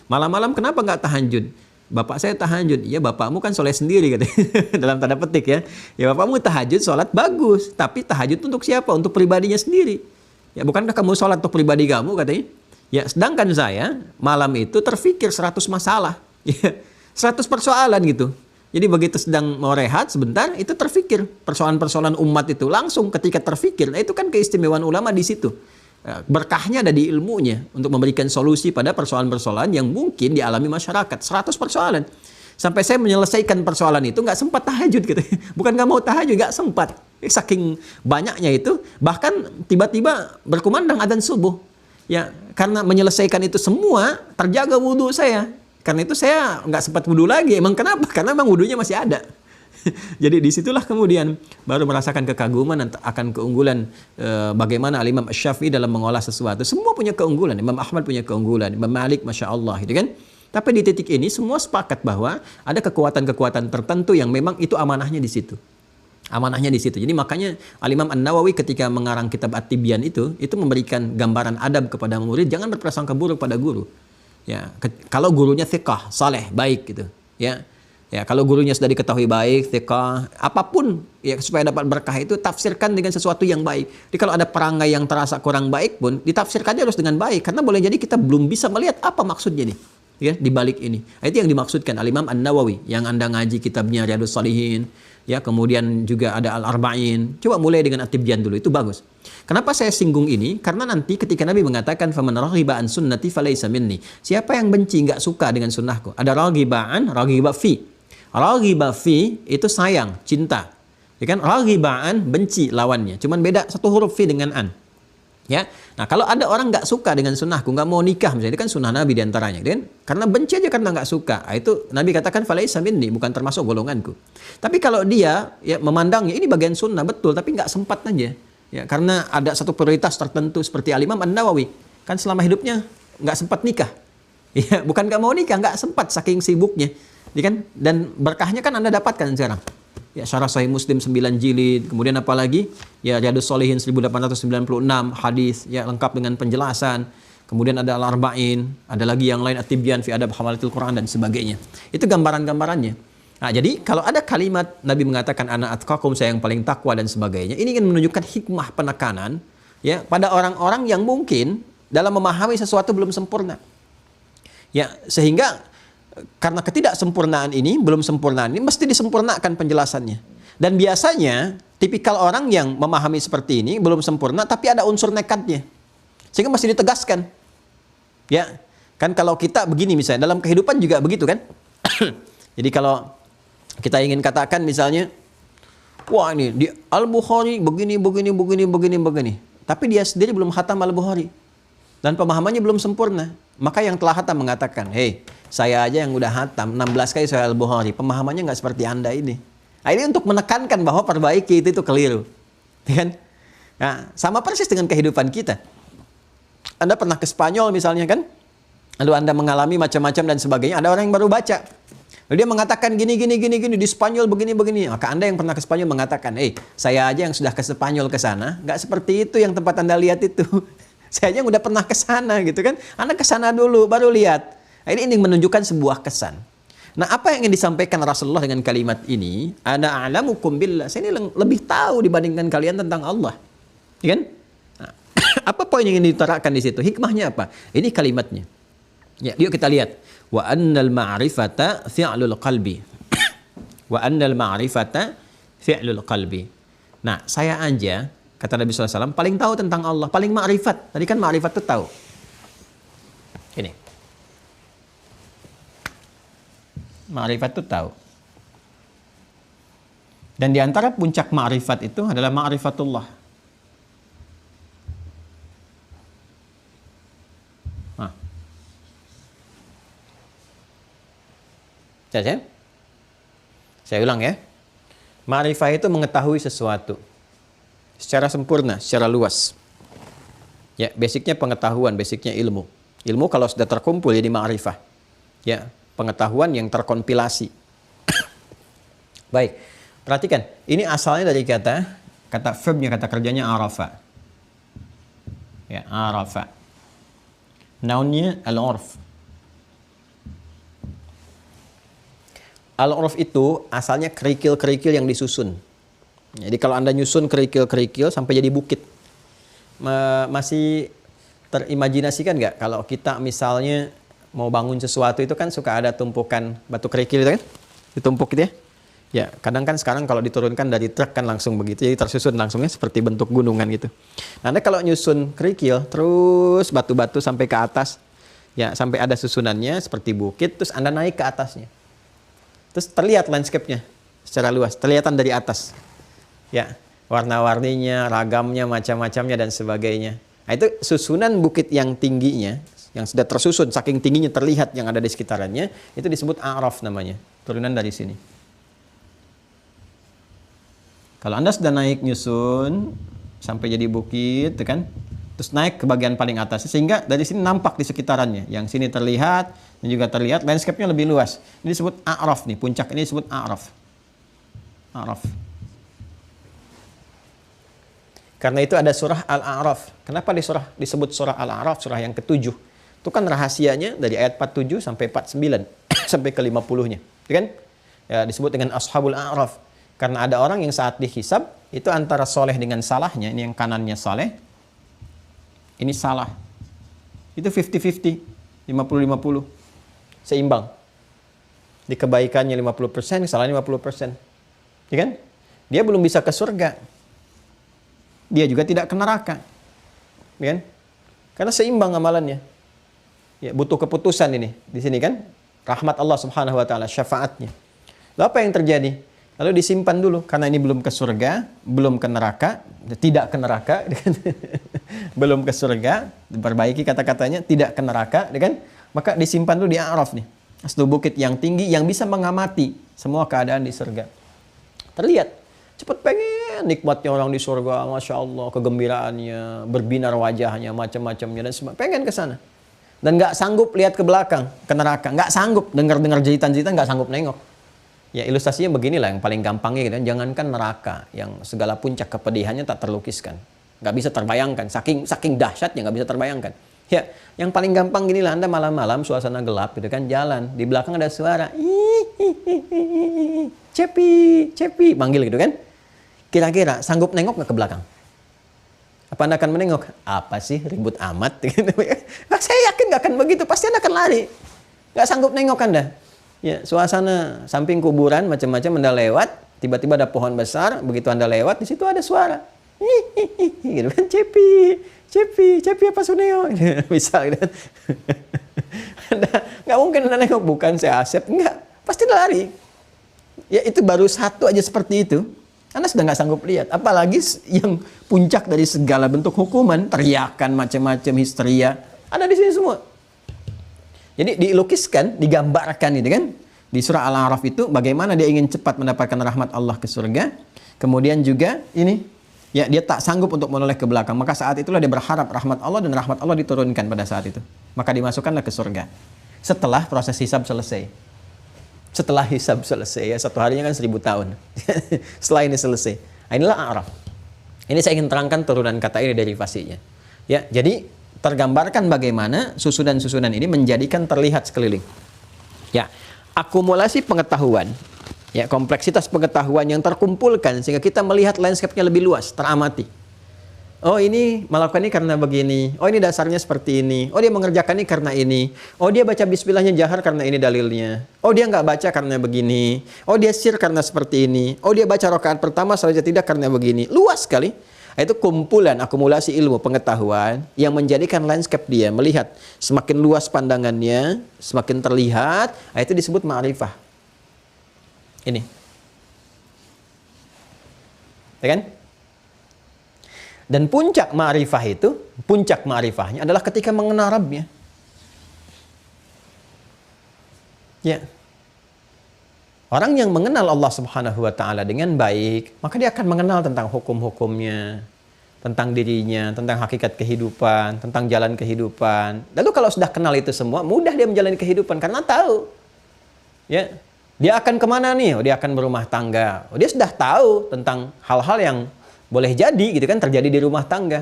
Malam-malam kenapa nggak tahajud? Bapak saya tahajud, ya bapakmu kan soleh sendiri katanya. Dalam tanda petik ya. Ya bapakmu tahajud, sholat bagus. Tapi tahajud untuk siapa? Untuk pribadinya sendiri. Ya bukankah kamu sholat untuk pribadi kamu katanya? Ya sedangkan saya malam itu terfikir 100 masalah. Ya, 100 persoalan gitu. Jadi begitu sedang mau rehat sebentar, itu terfikir. Persoalan-persoalan umat itu langsung ketika terfikir. Nah itu kan keistimewaan ulama di situ. Berkahnya ada di ilmunya untuk memberikan solusi pada persoalan-persoalan yang mungkin dialami masyarakat. 100 persoalan. Sampai saya menyelesaikan persoalan itu nggak sempat tahajud gitu. Bukan nggak mau tahajud, nggak sempat. Saking banyaknya itu, bahkan tiba-tiba berkumandang adzan subuh. Ya, karena menyelesaikan itu semua terjaga wudhu saya. Karena itu saya nggak sempat wudhu lagi. Emang kenapa? Karena emang wudhunya masih ada. Jadi disitulah kemudian baru merasakan kekaguman akan keunggulan bagaimana Imam Asy-Syafi'i dalam mengolah sesuatu. Semua punya keunggulan. Imam Ahmad punya keunggulan. Imam Malik, Masya Allah. Gitu kan? Tapi di titik ini semua sepakat bahwa ada kekuatan-kekuatan tertentu yang memang itu amanahnya di situ. Amanahnya di situ. Jadi makanya Al-Imam An-Nawawi ketika mengarang kitab At-Tibyan itu memberikan gambaran adab kepada murid. Jangan berprasangka buruk pada guru. Ya, kalau gurunya thiqah, saleh, baik gitu. Ya. Ya, kalau gurunya sudah diketahui baik, thiqah, apapun ya supaya dapat berkah itu tafsirkan dengan sesuatu yang baik. Jadi kalau ada perangai yang terasa kurang baik pun ditafsirkannya harus dengan baik karena boleh jadi kita belum bisa melihat apa maksudnya nih. Ya, di balik ini. Itu yang dimaksudkan Al-Imam An-Nawawi yang Anda ngaji kitabnya Riyadhus Shalihin, ya, kemudian juga ada Al-Arba'in. Coba mulai dengan At-Tibyan dulu, itu bagus. Kenapa saya singgung ini? Karena nanti ketika Nabi mengatakan faman raghiba an sunnati falaysa minni. Siapa yang benci enggak suka dengan sunnahku? Ada raghiba an, raghiba fi. Raghiba fi itu sayang, cinta. Ya kan? Raghiba an benci lawannya. Cuman beda satu huruf fi dengan an. Ya. Nah, kalau ada orang nggak suka dengan sunnahku, nggak mau nikah misalnya, itu kan sunnah Nabi diantaranya, kan? Karena benci aja karena nggak suka. Nah, itu Nabi katakan falaisa minni, bukan termasuk golonganku. Tapi kalau dia ya memandangnya ini bagian sunnah betul, tapi nggak sempat aja. Ya, karena ada satu prioritas tertentu seperti Al-Imam An-Nawawi, kan selama hidupnya nggak sempat nikah. Ya, bukan nggak mau nikah, nggak sempat saking sibuknya. Ya kan? Dan berkahnya kan Anda dapatkan sekarang. Ya, Syarah Sahih Muslim 9 jilid, kemudian apalagi ya Riyadhus Shalihin 1896 hadis ya lengkap dengan penjelasan. Kemudian ada Al-Arba'in, ada lagi yang lain At-Tibyan fi Adab Hamalatil Quran dan sebagainya. Itu gambaran-gambarannya. Nah, jadi kalau ada kalimat Nabi mengatakan ana atqakum, saya yang paling takwa dan sebagainya, ini ingin menunjukkan hikmah penekanan ya pada orang-orang yang mungkin dalam memahami sesuatu belum sempurna. Ya, sehingga karena ketidaksempurnaan ini, belum sempurnaan ini mesti disempurnakan penjelasannya. Dan biasanya tipikal orang yang memahami seperti ini belum sempurna tapi ada unsur nekatnya. Sehingga mesti ditegaskan. Ya, kan kalau kita begini misalnya dalam kehidupan juga begitu kan? Jadi kalau kita ingin katakan misalnya, wah ini di Al-Bukhari begini. Tapi dia sendiri belum khatam Al-Bukhari. Dan pemahamannya belum sempurna. Maka yang telah khatam mengatakan, hei, saya aja yang udah khatam 16 kali Sahih Al-Bukhari. Pemahamannya nggak seperti Anda ini. Nah, ini untuk menekankan bahwa perbaiki itu keliru. Kan? Nah, sama persis dengan kehidupan kita. Anda pernah ke Spanyol misalnya kan? Lalu Anda mengalami macam-macam dan sebagainya. Ada orang yang baru baca. Lalu dia mengatakan gini, di Spanyol begini. Maka Anda yang pernah ke Spanyol mengatakan, saya aja yang sudah ke Spanyol ke sana, nggak seperti itu yang tempat Anda lihat itu. Saya aja yang udah pernah ke sana gitu kan. Anda ke sana dulu, baru lihat. Nah, ini menunjukkan sebuah kesan. Nah, apa yang ingin disampaikan Rasulullah dengan kalimat ini? Ana a'lamukum billah. Saya ini lebih tahu dibandingkan kalian tentang Allah. Ya kan? Nah, apa poin yang ingin diterakan di situ? Hikmahnya apa? Ini kalimatnya. Ya, yuk kita lihat. Wa annal ma'rifata fi'lul qalbi. Wa annal ma'rifata fi'lul qalbi. Nah, saya aja, kata Nabi SAW, paling tahu tentang Allah, paling ma'rifat. Tadi kan ma'rifat itu tahu. Ini. Ma'rifat itu tahu. Dan di antara puncak ma'rifat itu adalah ma'rifatullah. Saya ulang ya. Ma'rifah itu mengetahui sesuatu secara sempurna, secara luas. Ya, basicnya pengetahuan, basicnya ilmu. Ilmu kalau sudah terkumpul jadi ma'rifah. Ya, pengetahuan yang terkompilasi. Baik, perhatikan. Ini asalnya dari kata verbnya, kata kerjanya arafa. Ya, arafa. Nounnya al-urf. Al-urf itu asalnya kerikil-kerikil yang disusun. Jadi kalau Anda nyusun kerikil-kerikil sampai jadi bukit. Masih terimajinasikan nggak kalau kita misalnya mau bangun sesuatu itu kan suka ada tumpukan batu kerikil itu kan? Ditumpuk gitu ya. Ya, kadang kan sekarang kalau diturunkan dari truk kan langsung begitu. Jadi tersusun langsungnya seperti bentuk gunungan gitu. Nah, Anda kalau nyusun kerikil terus batu-batu sampai ke atas, ya sampai ada susunannya seperti bukit, terus Anda naik ke atasnya. Terus terlihat landscape-nya secara luas, terlihatan dari atas. Ya, warna-warninya, ragamnya, macam-macamnya dan sebagainya. Nah, itu susunan bukit yang tingginya, yang sudah tersusun saking tingginya terlihat yang ada di sekitarannya, itu disebut a'raf namanya, turunan dari sini. Kalau Anda sudah naik nyusun sampai jadi bukit, kan? Terus naik ke bagian paling atas sehingga dari sini nampak di sekitarannya. Yang sini terlihat dan juga terlihat landscape-nya lebih luas. Ini disebut a'raf nih, puncak ini disebut a'raf. A'raf. Karena itu ada surah Al-A'raf. Kenapa disebut surah Al-A'raf, surah yang ke-7? Itu kan rahasianya dari ayat 47 sampai 49 sampai ke 50-nya. Kan? Ya, disebut dengan Ashabul A'raf. Karena ada orang yang saat dihisab itu antara soleh dengan salahnya, ini yang kanannya soleh, ini salah. Itu 50-50, 50-50. Seimbang. Di kebaikannya 50%, kesalahannya 50%. Ya kan? Dia belum bisa ke surga. Dia juga tidak ke neraka. Ya kan? Karena seimbang amalannya. Ya, butuh keputusan ini. Di sini kan rahmat Allah Subhanahu wa taala, syafaatnya. Lalu apa yang terjadi? Lalu disimpan dulu karena ini belum ke surga, belum ke neraka, tidak ke neraka, belum ke surga, diperbaiki kata-katanya, tidak ke neraka, kan? Maka disimpan dulu di A'raf nih, satu bukit yang tinggi yang bisa mengamati semua keadaan di surga. Terlihat, cepat pengen nikmatnya orang di surga, masya Allah, kegembiraannya, berbinar wajahnya, macam-macamnya dan sebagainya, pengen ke sana. Dan nggak sanggup lihat ke belakang, ke neraka, nggak sanggup dengar-dengar jeritan-jeritan, nggak sanggup nengok. Ya ilustrasinya beginilah yang paling gampangnya gitu. Jangankan neraka yang segala puncak kepedihannya tak terlukiskan, nggak bisa terbayangkan, saking dahsyatnya nggak bisa terbayangkan. Ya, yang paling gampang gini lah, Anda malam-malam suasana gelap gitu kan, jalan, di belakang ada suara, Cepi, Cepi, manggil gitu kan. Kira-kira sanggup nengok nggak ke belakang? Apa Anda akan menengok? Apa sih ribut amat? Nah, saya yakin nggak akan begitu, pasti Anda akan lari. Nggak sanggup nengok Anda. Ya, suasana samping kuburan macam-macam Anda lewat, tiba-tiba ada pohon besar, begitu Anda lewat, di situ ada suara. Gitu kan, Cepi, Cepi, Cepi apa Suneo? Bisa gitu. Nggak mungkin Anda nengok, bukan saya Asep, enggak, pasti lari. Ya itu baru satu aja seperti itu, Anda sudah nggak sanggup lihat. Apalagi yang puncak dari segala bentuk hukuman, teriakan macam-macam, histeria, ada di sini semua. Jadi dilukiskan, digambarkan gitu kan. Di surah Al-A'raf itu bagaimana dia ingin cepat mendapatkan rahmat Allah ke surga. Kemudian juga ini, ya dia tak sanggup untuk menoleh ke belakang. Maka saat itulah dia berharap rahmat Allah dan rahmat Allah diturunkan pada saat itu. Maka dimasukkanlah ke surga. Setelah proses hisab selesai. Setelah hisab selesai, ya satu harinya kan 1000 tahun. Setelah ini selesai. Nah, inilah A'raf. Ini saya ingin terangkan turunan kata ini derivasinya. Ya, jadi tergambarkan bagaimana susunan-susunan ini menjadikan terlihat sekeliling. Ya, akumulasi pengetahuan, ya kompleksitas pengetahuan yang terkumpulkan sehingga kita melihat landscape-nya lebih luas, teramati. Oh ini melakukan ini karena begini. Oh ini dasarnya seperti ini. Oh dia mengerjakan ini karena ini. Oh dia baca bismillahnya jahar karena ini dalilnya. Oh dia nggak baca karena begini. Oh dia sir karena seperti ini. Oh dia baca rakaat pertama saja tidak karena begini. Luas sekali. Itu kumpulan akumulasi ilmu pengetahuan yang menjadikan landscape dia melihat semakin luas pandangannya, semakin terlihat. Itu disebut ma'rifah. Ini. Ya kan? Dan puncak ma'rifah itu, puncak ma'rifahnya adalah ketika mengenal Rabbnya. Ya. Orang yang mengenal Allah Subhanahu wa Ta'ala dengan baik, maka dia akan mengenal tentang hukum-hukumnya, tentang dirinya, tentang hakikat kehidupan, tentang jalan kehidupan. Lalu kalau sudah kenal itu semua, mudah dia menjalani kehidupan karena tahu. Ya. Dia akan kemana nih? Oh, dia akan berumah tangga. Oh, dia sudah tahu tentang hal-hal yang boleh jadi gitu kan terjadi di rumah tangga.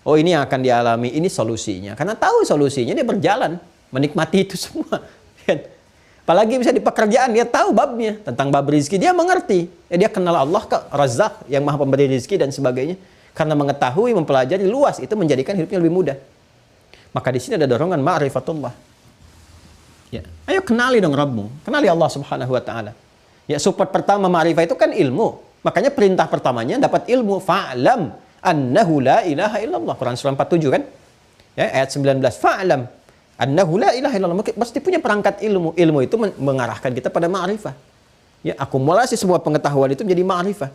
Oh ini yang akan dialami, ini solusinya. Karena tahu solusinya, dia berjalan menikmati itu semua. Apalagi bisa di pekerjaan, dia tahu babnya tentang bab rizki, dia mengerti. Dia kenal Allah ke Razzaq yang maha pemberi rizki dan sebagainya. Karena mengetahui, mempelajari luas itu menjadikan hidupnya lebih mudah. Maka di sini ada dorongan ma'rifatullah. Ya, ayo kenali dong Rabbmu, kenali Allah Subhanahu wa Ta'ala. Ya, support pertama ma'rifah itu kan ilmu. Makanya perintah pertamanya dapat ilmu, fa'lam annahu la ilaha illallah. Quran surah 47 kan? Ya, ayat 19, fa'lam annahu la ilaha illallah. Pasti punya perangkat ilmu. Ilmu itu mengarahkan kita pada ma'rifah. Ya, akumulasi semua pengetahuan itu menjadi ma'rifah.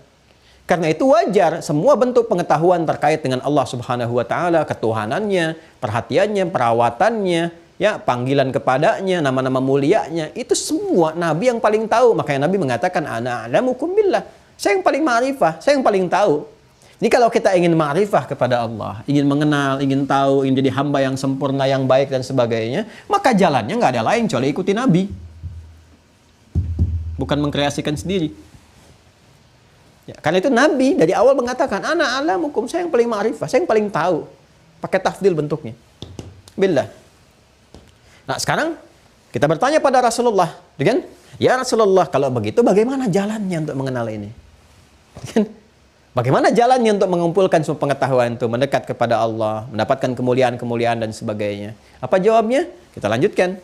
Karena itu wajar semua bentuk pengetahuan terkait dengan Allah Subhanahu wa Ta'ala, ketuhanannya, perhatiannya, perawatannya, ya, panggilan kepadanya, nama-nama mulianya, itu semua Nabi yang paling tahu. Makanya Nabi mengatakan ana a'lamukum billah. Saya yang paling ma'rifah, saya yang paling tahu. Jadi kalau kita ingin ma'rifah kepada Allah, ingin mengenal, ingin tahu, ingin jadi hamba yang sempurna, yang baik dan sebagainya, maka jalannya nggak ada lain kecuali ikuti Nabi. Bukan mengkreasikan sendiri. Ya, karena itu Nabi dari awal mengatakan, ana a'lamukum, saya yang paling ma'rifah, saya yang paling tahu. Pakai tafdil bentuknya. Billah. Nah sekarang kita bertanya pada Rasulullah, kan? Ya Rasulullah, kalau begitu bagaimana jalannya untuk mengenal ini? Bagaimana jalannya untuk mengumpulkan semua pengetahuan itu, mendekat kepada Allah, mendapatkan kemuliaan-kemuliaan dan sebagainya? Apa jawabnya? Kita lanjutkan.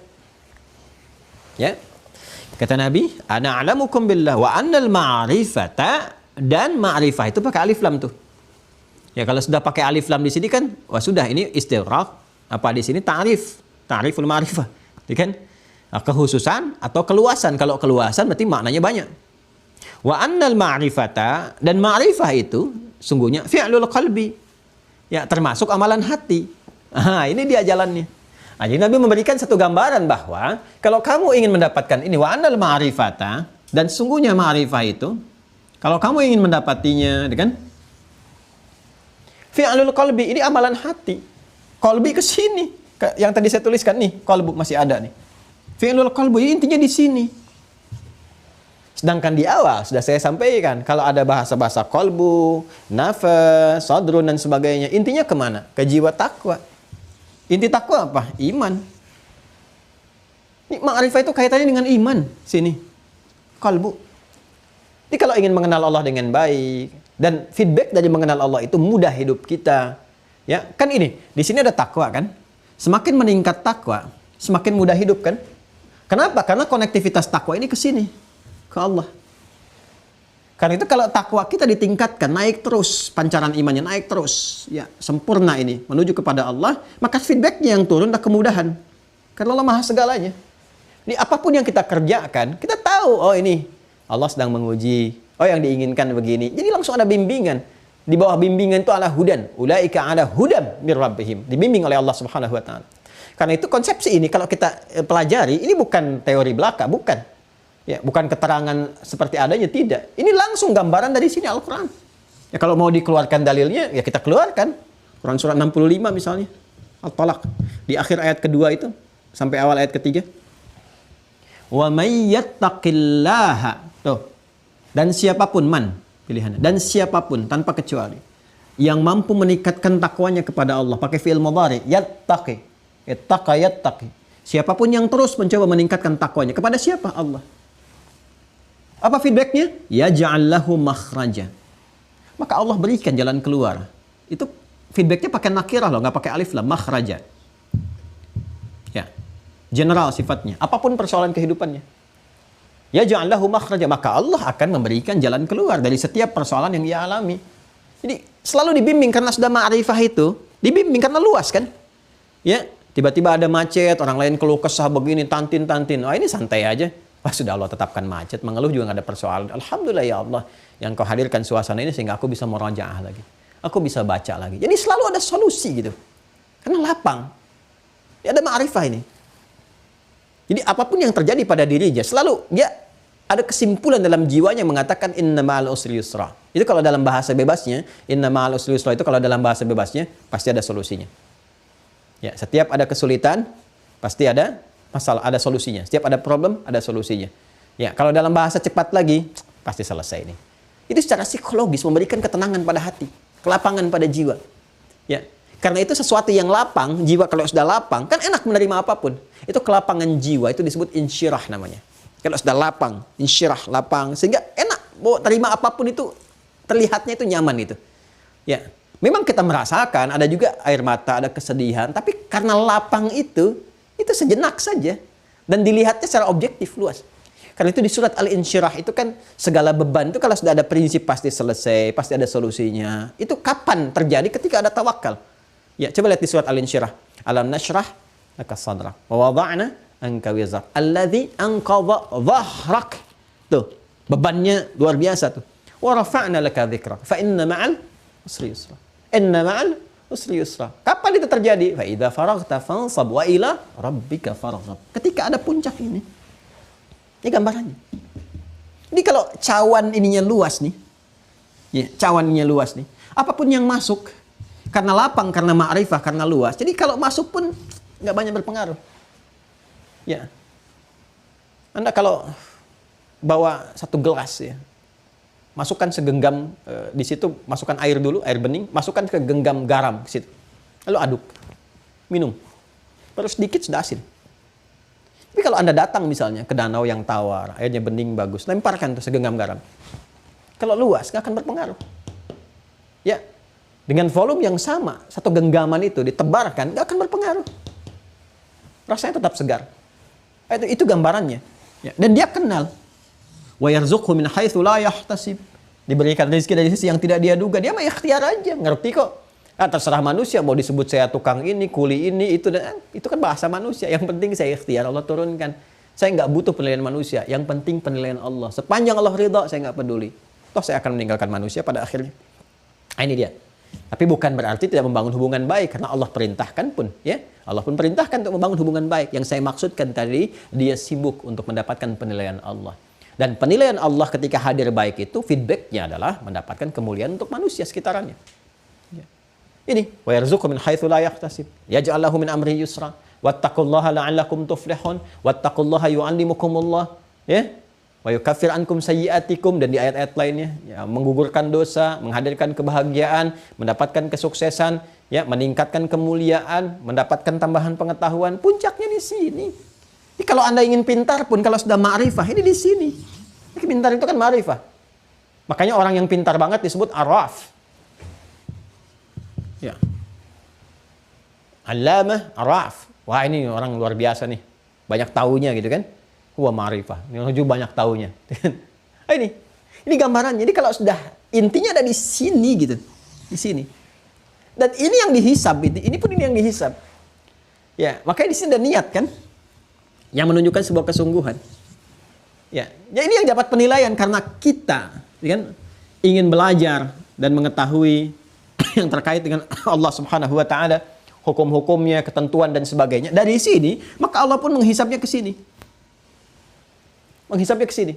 Ya. Kata Nabi, ana a'lamukum billah wa annal ma'rifata, dan ma'rifah itu pakai alif lam tuh. Ya kalau sudah pakai alif lam di sini kan, wah sudah ini istighraq, apa di sini ta'rif, ta'riful ma'rifah. Kan? Kekhususan atau keluasan. Kalau keluasan berarti maknanya banyak. Wa annal ma'rifata, dan ma'rifah itu sungguhnya fi'lul qalbi. Ya, termasuk amalan hati. Ini dia jalannya. Jadi Nabi memberikan satu gambaran bahwa kalau kamu ingin mendapatkan ini wa annal ma'rifata, dan sungguhnya ma'rifah itu kalau kamu ingin mendapatinya, kan? Fi'lul qalbi, ini amalan hati. Qalbi ke sini. Yang tadi saya tuliskan nih, qalbu masih ada nih. Fi'lul qalbu intinya di sini. Sedangkan di awal sudah saya sampaikan, kalau ada bahasa-bahasa qalbu, nafas, sadrun dan sebagainya, intinya kemana? Ke jiwa takwa. Inti takwa apa? Iman. Ma'rifah itu kaitannya dengan iman. Sini. Kalbu. Jadi kalau ingin mengenal Allah dengan baik, dan feedback dari mengenal Allah itu mudah hidup kita. Ya, kan ini. Di sini ada takwa kan? Semakin meningkat takwa, semakin mudah hidup kan? Kenapa? Karena konektivitas takwa ini ke sini. Ke Allah. Karena itu kalau takwa kita ditingkatkan, naik terus, pancaran imannya naik terus, ya sempurna ini, menuju kepada Allah, maka feedbacknya yang turun adalah kemudahan. Karena Allah maha segalanya. Jadi apapun yang kita kerjakan, kita tahu, oh ini Allah sedang menguji, oh yang diinginkan begini. Jadi langsung ada bimbingan. Di bawah bimbingan itu ala hudan. Ulaika ala hudan mir rabbihim. Dibimbing oleh Allah Subhanahu wa taala. Karena itu konsepsi ini kalau kita pelajari, ini bukan teori belaka, bukan. Ya, bukan keterangan seperti adanya, tidak. Ini langsung gambaran dari sini Al-Quran. Ya, kalau mau dikeluarkan dalilnya, ya kita keluarkan. Quran surat 65 misalnya. Al-Talaq. Di akhir ayat kedua itu, sampai awal ayat ketiga. Wa may yattaqillaha. Tuh. Dan siapapun, pilihannya. Dan siapapun, tanpa kecuali. Yang mampu meningkatkan takwanya kepada Allah. Pakai fi'il mudhari. Yattaqi. Ittaqa yattaqi. Siapapun yang terus mencoba meningkatkan takwanya. Kepada siapa? Allah. Apa feedbacknya? Yaj'al lahu makhraja. Maka Allah berikan jalan keluar. Itu feedbacknya pakai nakirah loh, nggak pakai alif lah, makhraja. Ya, general sifatnya. Apapun persoalan kehidupannya. Yaj'al lahu makhraja. Maka Allah akan memberikan jalan keluar dari setiap persoalan yang ia alami. Jadi selalu dibimbing karena sudah ma'rifah itu. Dibimbing karena luas kan? Ya, tiba-tiba ada macet, orang lain keluh kesah begini, tantin. Oh ini santai aja. Wah sudah Allah tetapkan macet, mengeluh juga nggak ada persoalan. Alhamdulillah ya Allah yang kau hadirkan suasana ini sehingga aku bisa merajaah lagi. Aku bisa baca lagi. Jadi selalu ada solusi gitu. Karena lapang. Ya, ada ma'rifah ini. Jadi apapun yang terjadi pada dirinya, selalu dia ada kesimpulan dalam jiwanya yang mengatakan inna ma'al usri yusra. Itu kalau dalam bahasa bebasnya, inna ma'al usri yusra itu kalau dalam bahasa bebasnya, pasti ada solusinya. Ya, setiap ada kesulitan, pasti ada masalah, ada solusinya. Setiap ada problem, ada solusinya. Ya, kalau dalam bahasa cepat lagi, pasti selesai ini. Itu secara psikologis memberikan ketenangan pada hati, kelapangan pada jiwa. Ya, karena itu sesuatu yang lapang, jiwa kalau sudah lapang, kan enak menerima apapun. Itu kelapangan jiwa, itu disebut insyirah namanya. Kalau sudah lapang, insyirah, lapang, sehingga enak mau terima apapun itu, terlihatnya itu nyaman itu. Ya, memang kita merasakan ada juga air mata, ada kesedihan, tapi karena lapang itu sejenak saja. Dan dilihatnya secara objektif, luas. Karena itu di surat Al-Insyirah itu kan segala beban itu kalau sudah ada prinsip pasti selesai, pasti ada solusinya. Itu kapan terjadi? Ketika ada tawakal. Ya, coba lihat di surat Al-Insyirah. Alam nashrah laka sadrak wa wada'na anka wizrak alladzi anqadha dhahrak. Tuh, bebannya luar biasa tuh. Wa rafa'na laka dzikrak fa inna ma'al usri yusra. Inna ma'al usri yusra. Kapan itu terjadi? Fa idza faraghta fansab wa ila rabbika farghab. Ketika ada puncak ini. Ini gambarannya. Jadi kalau cawan ininya luas nih. Ya, cawan ininya luas nih. Apapun yang masuk karena lapang, karena ma'rifah, karena luas. Jadi kalau masuk pun nggak banyak berpengaruh. Ya. Anda kalau bawa satu gelas ya, masukkan segenggam di situ, masukkan air dulu, air bening, masukkan ke genggam garam ke situ. Lalu aduk. Minum. Baru sedikit sudah asin. Tapi kalau Anda datang misalnya ke danau yang tawar, airnya bening bagus, lemparkan tuh segenggam garam. Kalau luas nggak akan berpengaruh. Ya. Dengan volume yang sama, satu genggaman itu ditebarkan, nggak akan berpengaruh. Rasanya tetap segar. Itu gambarannya. Ya. Dan dia kenal. Wa yarzuqhu min haitsu la yahtasib. Diberikan rezeki dari sisi yang tidak dia duga. Dia mah ikhtiar aja, ngerti kok. Terserah manusia mau disebut saya tukang ini, kuli ini, itu kan bahasa manusia. Yang penting saya ikhtiar, Allah turunkan. Saya nggak butuh penilaian manusia. Yang penting penilaian Allah. Sepanjang Allah ridha, saya nggak peduli. Toh saya akan meninggalkan manusia pada akhirnya. Ini dia. Tapi bukan berarti tidak membangun hubungan baik, karena Allah perintahkan pun, ya. Allah pun perintahkan untuk membangun hubungan baik. Yang saya maksudkan tadi, dia sibuk untuk mendapatkan penilaian Allah. Dan penilaian Allah ketika hadir baik itu, feedbacknya adalah mendapatkan kemuliaan untuk manusia sekitarannya. Ya. Ini, wa yarzuqhu min haitsu la yahtasib, yaj'al lahu min amri yusra, wattaqullaha la'allakum tuflihun, wattaqullaha yu'allimukumullah, ya. Wa yukaffir ankum sayyi'atikum, dan di ayat-ayat lainnya, ya, menggugurkan dosa, menghadirkan kebahagiaan, mendapatkan kesuksesan, ya, meningkatkan kemuliaan, mendapatkan tambahan pengetahuan, puncaknya di sini. Jadi kalau Anda ingin pintar pun, kalau sudah ma'rifah, ini di sini. Ini pintar itu kan ma'rifah. Makanya orang yang pintar banget disebut araf. Ya. Allamah araf. Wah, ini orang luar biasa nih. Banyak taunya gitu kan. Wah, ma'rifah. Ini orang juga banyak taunya. Ini gambarannya. Jadi kalau sudah intinya ada di sini gitu. Di sini. Dan ini yang dihisab, ini pun ini yang dihisab. Ya, makanya di sini ada niat kan, yang menunjukkan sebuah kesungguhan. Ya, ini yang dapat penilaian karena kita, kan, ingin belajar dan mengetahui yang terkait dengan Allah Subhanahu Wa Taala, hukum-hukumnya, ketentuan dan sebagainya. Dari sini, maka Allah pun menghisabnya ke sini, menghisabnya ke sini.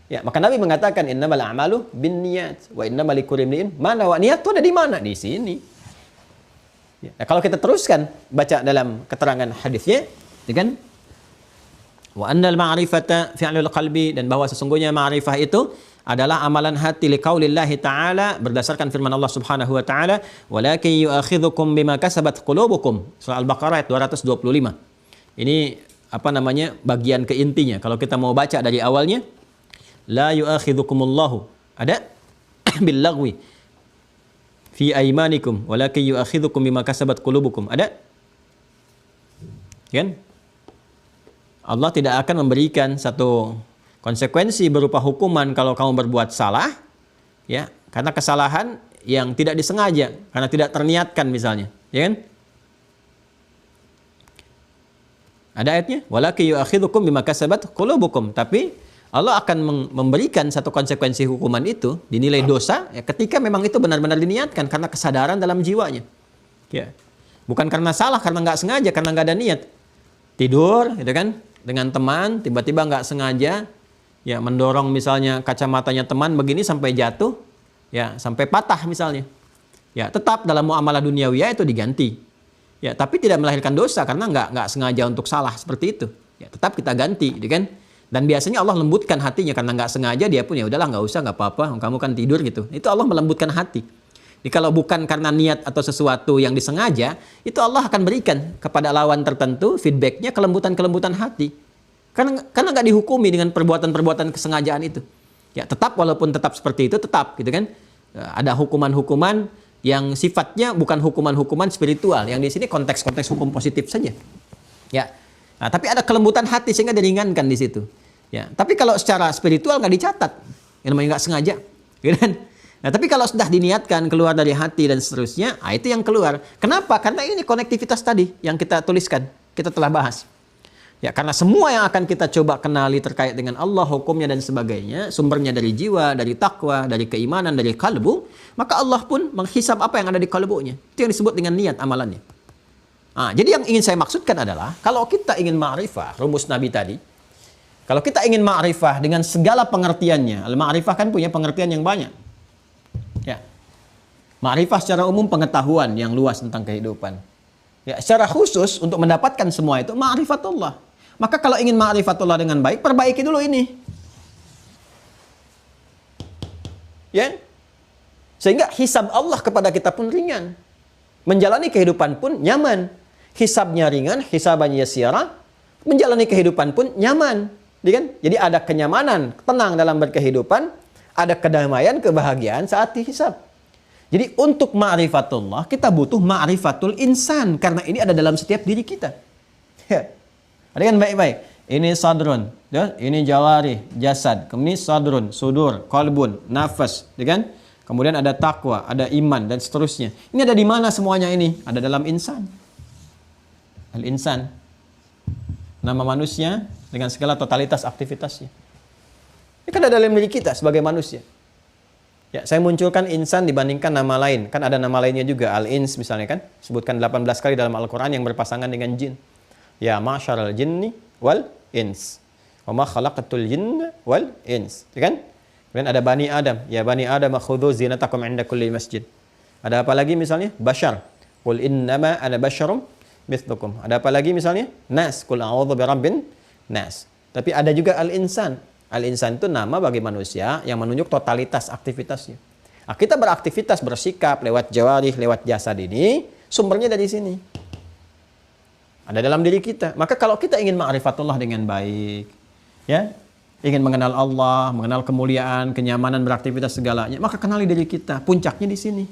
Ya, maka Nabi mengatakan innamal a'malu binniyat wa innamal likulli imri'in ma nawa. Niat itu ada di mana? Di sini. Nah, kalau kita teruskan baca dalam keterangan hadisnya, kan? Wa annal ma'rifata fi'lul qalbi, dan bahwa sesungguhnya ma'rifah itu adalah amalan hati liqaulillahi ta'ala, berdasarkan firman Allah Subhanahu wa taala, walakin yu'akhidhukum bima kasabat qulubukum. Surah Al-Baqarah ayat 225. Ini apa namanya? Bagian ke intinya. Kalau kita mau baca dari awalnya, la yu'akhidhukumullahu, ada bil lagwi fi aimanikum walakin yu'akhidhukum bima kasabat qulubukum. Ada? Kan? Allah tidak akan memberikan satu konsekuensi berupa hukuman kalau kamu berbuat salah, ya, karena kesalahan yang tidak disengaja, karena tidak terniatkan misalnya, ya kan? Ada ayatnya, walakin yu'akhidhukum bima kasabat qulubukum, tapi Allah akan memberikan satu konsekuensi hukuman itu, dinilai dosa, ya, ketika memang itu benar-benar diniatkan karena kesadaran dalam jiwanya. Ya. Bukan karena salah, karena nggak sengaja, karena nggak ada niat. Tidur, gitu kan, dengan teman, tiba-tiba nggak sengaja, ya, mendorong misalnya kacamatanya teman begini sampai jatuh, ya, sampai patah misalnya. Ya, tetap dalam muamalah duniawiyah itu diganti. Ya, tapi tidak melahirkan dosa karena nggak sengaja untuk salah seperti itu. Ya, tetap kita ganti, gitu kan. Dan biasanya Allah lembutkan hatinya karena nggak sengaja, dia pun ya udahlah, nggak usah, nggak apa-apa, kamu kan tidur gitu. Itu Allah melembutkan hati. Jadi kalau bukan karena niat atau sesuatu yang disengaja, itu Allah akan berikan kepada lawan tertentu feedbacknya kelembutan-kelembutan hati. Karena nggak dihukumi dengan perbuatan-perbuatan kesengajaan itu. Ya tetap, walaupun tetap seperti itu, tetap gitu kan. Ada hukuman-hukuman yang sifatnya bukan hukuman-hukuman spiritual, yang di sini konteks-konteks hukum positif saja. Ya. Nah, tapi ada kelembutan hati sehingga diringankan di situ. Ya, tapi kalau secara spiritual nggak dicatat, yang namanya nggak sengaja, gitu kan? Nah, tapi kalau sudah diniatkan keluar dari hati dan seterusnya, itu yang keluar. Kenapa? Karena ini konektivitas tadi yang kita tuliskan, kita telah bahas. Ya, karena semua yang akan kita coba kenali terkait dengan Allah, hukumnya dan sebagainya, sumbernya dari jiwa, dari takwa, dari keimanan, dari kalbu, maka Allah pun menghisab apa yang ada di kalbunya. Itu yang disebut dengan niat amalannya. Nah, jadi yang ingin saya maksudkan adalah, kalau kita ingin ma'rifah, rumus Nabi tadi, kalau kita ingin ma'rifah dengan segala pengertiannya, al-ma'rifah kan punya pengertian yang banyak. Ya. Ma'rifah secara umum pengetahuan yang luas tentang kehidupan. Ya, secara khusus untuk mendapatkan semua itu ma'rifatullah. Maka kalau ingin ma'rifatullah dengan baik, perbaiki dulu ini. Ya. Sehingga hisab Allah kepada kita pun ringan. Menjalani kehidupan pun nyaman. Hisabnya ringan, hisabannya yasira. Menjalani kehidupan pun nyaman. Jadi ada kenyamanan, tenang dalam berkehidupan, ada kedamaian, kebahagiaan saat dihisab. Jadi untuk ma'rifatullah, kita butuh ma'rifatul insan. Karena ini ada dalam setiap diri kita. Ya. Ada kan baik-baik. Ini sadrun, ya? Ini jawari, jasad. Kemudian sadrun, sudur, qalbun, nafas. Ya kan? Kemudian ada takwa, ada iman, dan seterusnya. Ini ada di mana semuanya ini? Ada dalam insan. Al-insan. Nama manusia dengan segala totalitas aktivitasnya. Ini kan ada dalam diri kita sebagai manusia. Ya, saya munculkan insan dibandingkan nama lain. Kan ada nama lainnya juga, al-ins misalnya kan. Sebutkan 18 kali dalam Al-Quran yang berpasangan dengan jin. Ya ma'syaral jinni wal ins. Wa ma khalaqatul jinna wal ins. Ya kan? Kemudian ada Bani Adam. Ya Bani Adam khudhu zinatakum inda kulli masjid. Ada apa lagi misalnya? Bashar. Qul innama ana basyarum mithlukum. Ada apa lagi misalnya? Nas. Qul a'udzu birabbin nas. Tapi ada juga al-insan. Al-insan itu nama bagi manusia yang menunjuk totalitas aktivitasnya. Nah, kita beraktivitas, bersikap lewat jawarih, lewat jasad ini, Sumbernya dari sini. Ada dalam diri kita. Maka kalau kita ingin ma'rifatullah dengan baik, ya, ingin mengenal Allah, mengenal kemuliaan, kenyamanan beraktivitas segalanya, maka kenali diri kita. Puncaknya di sini.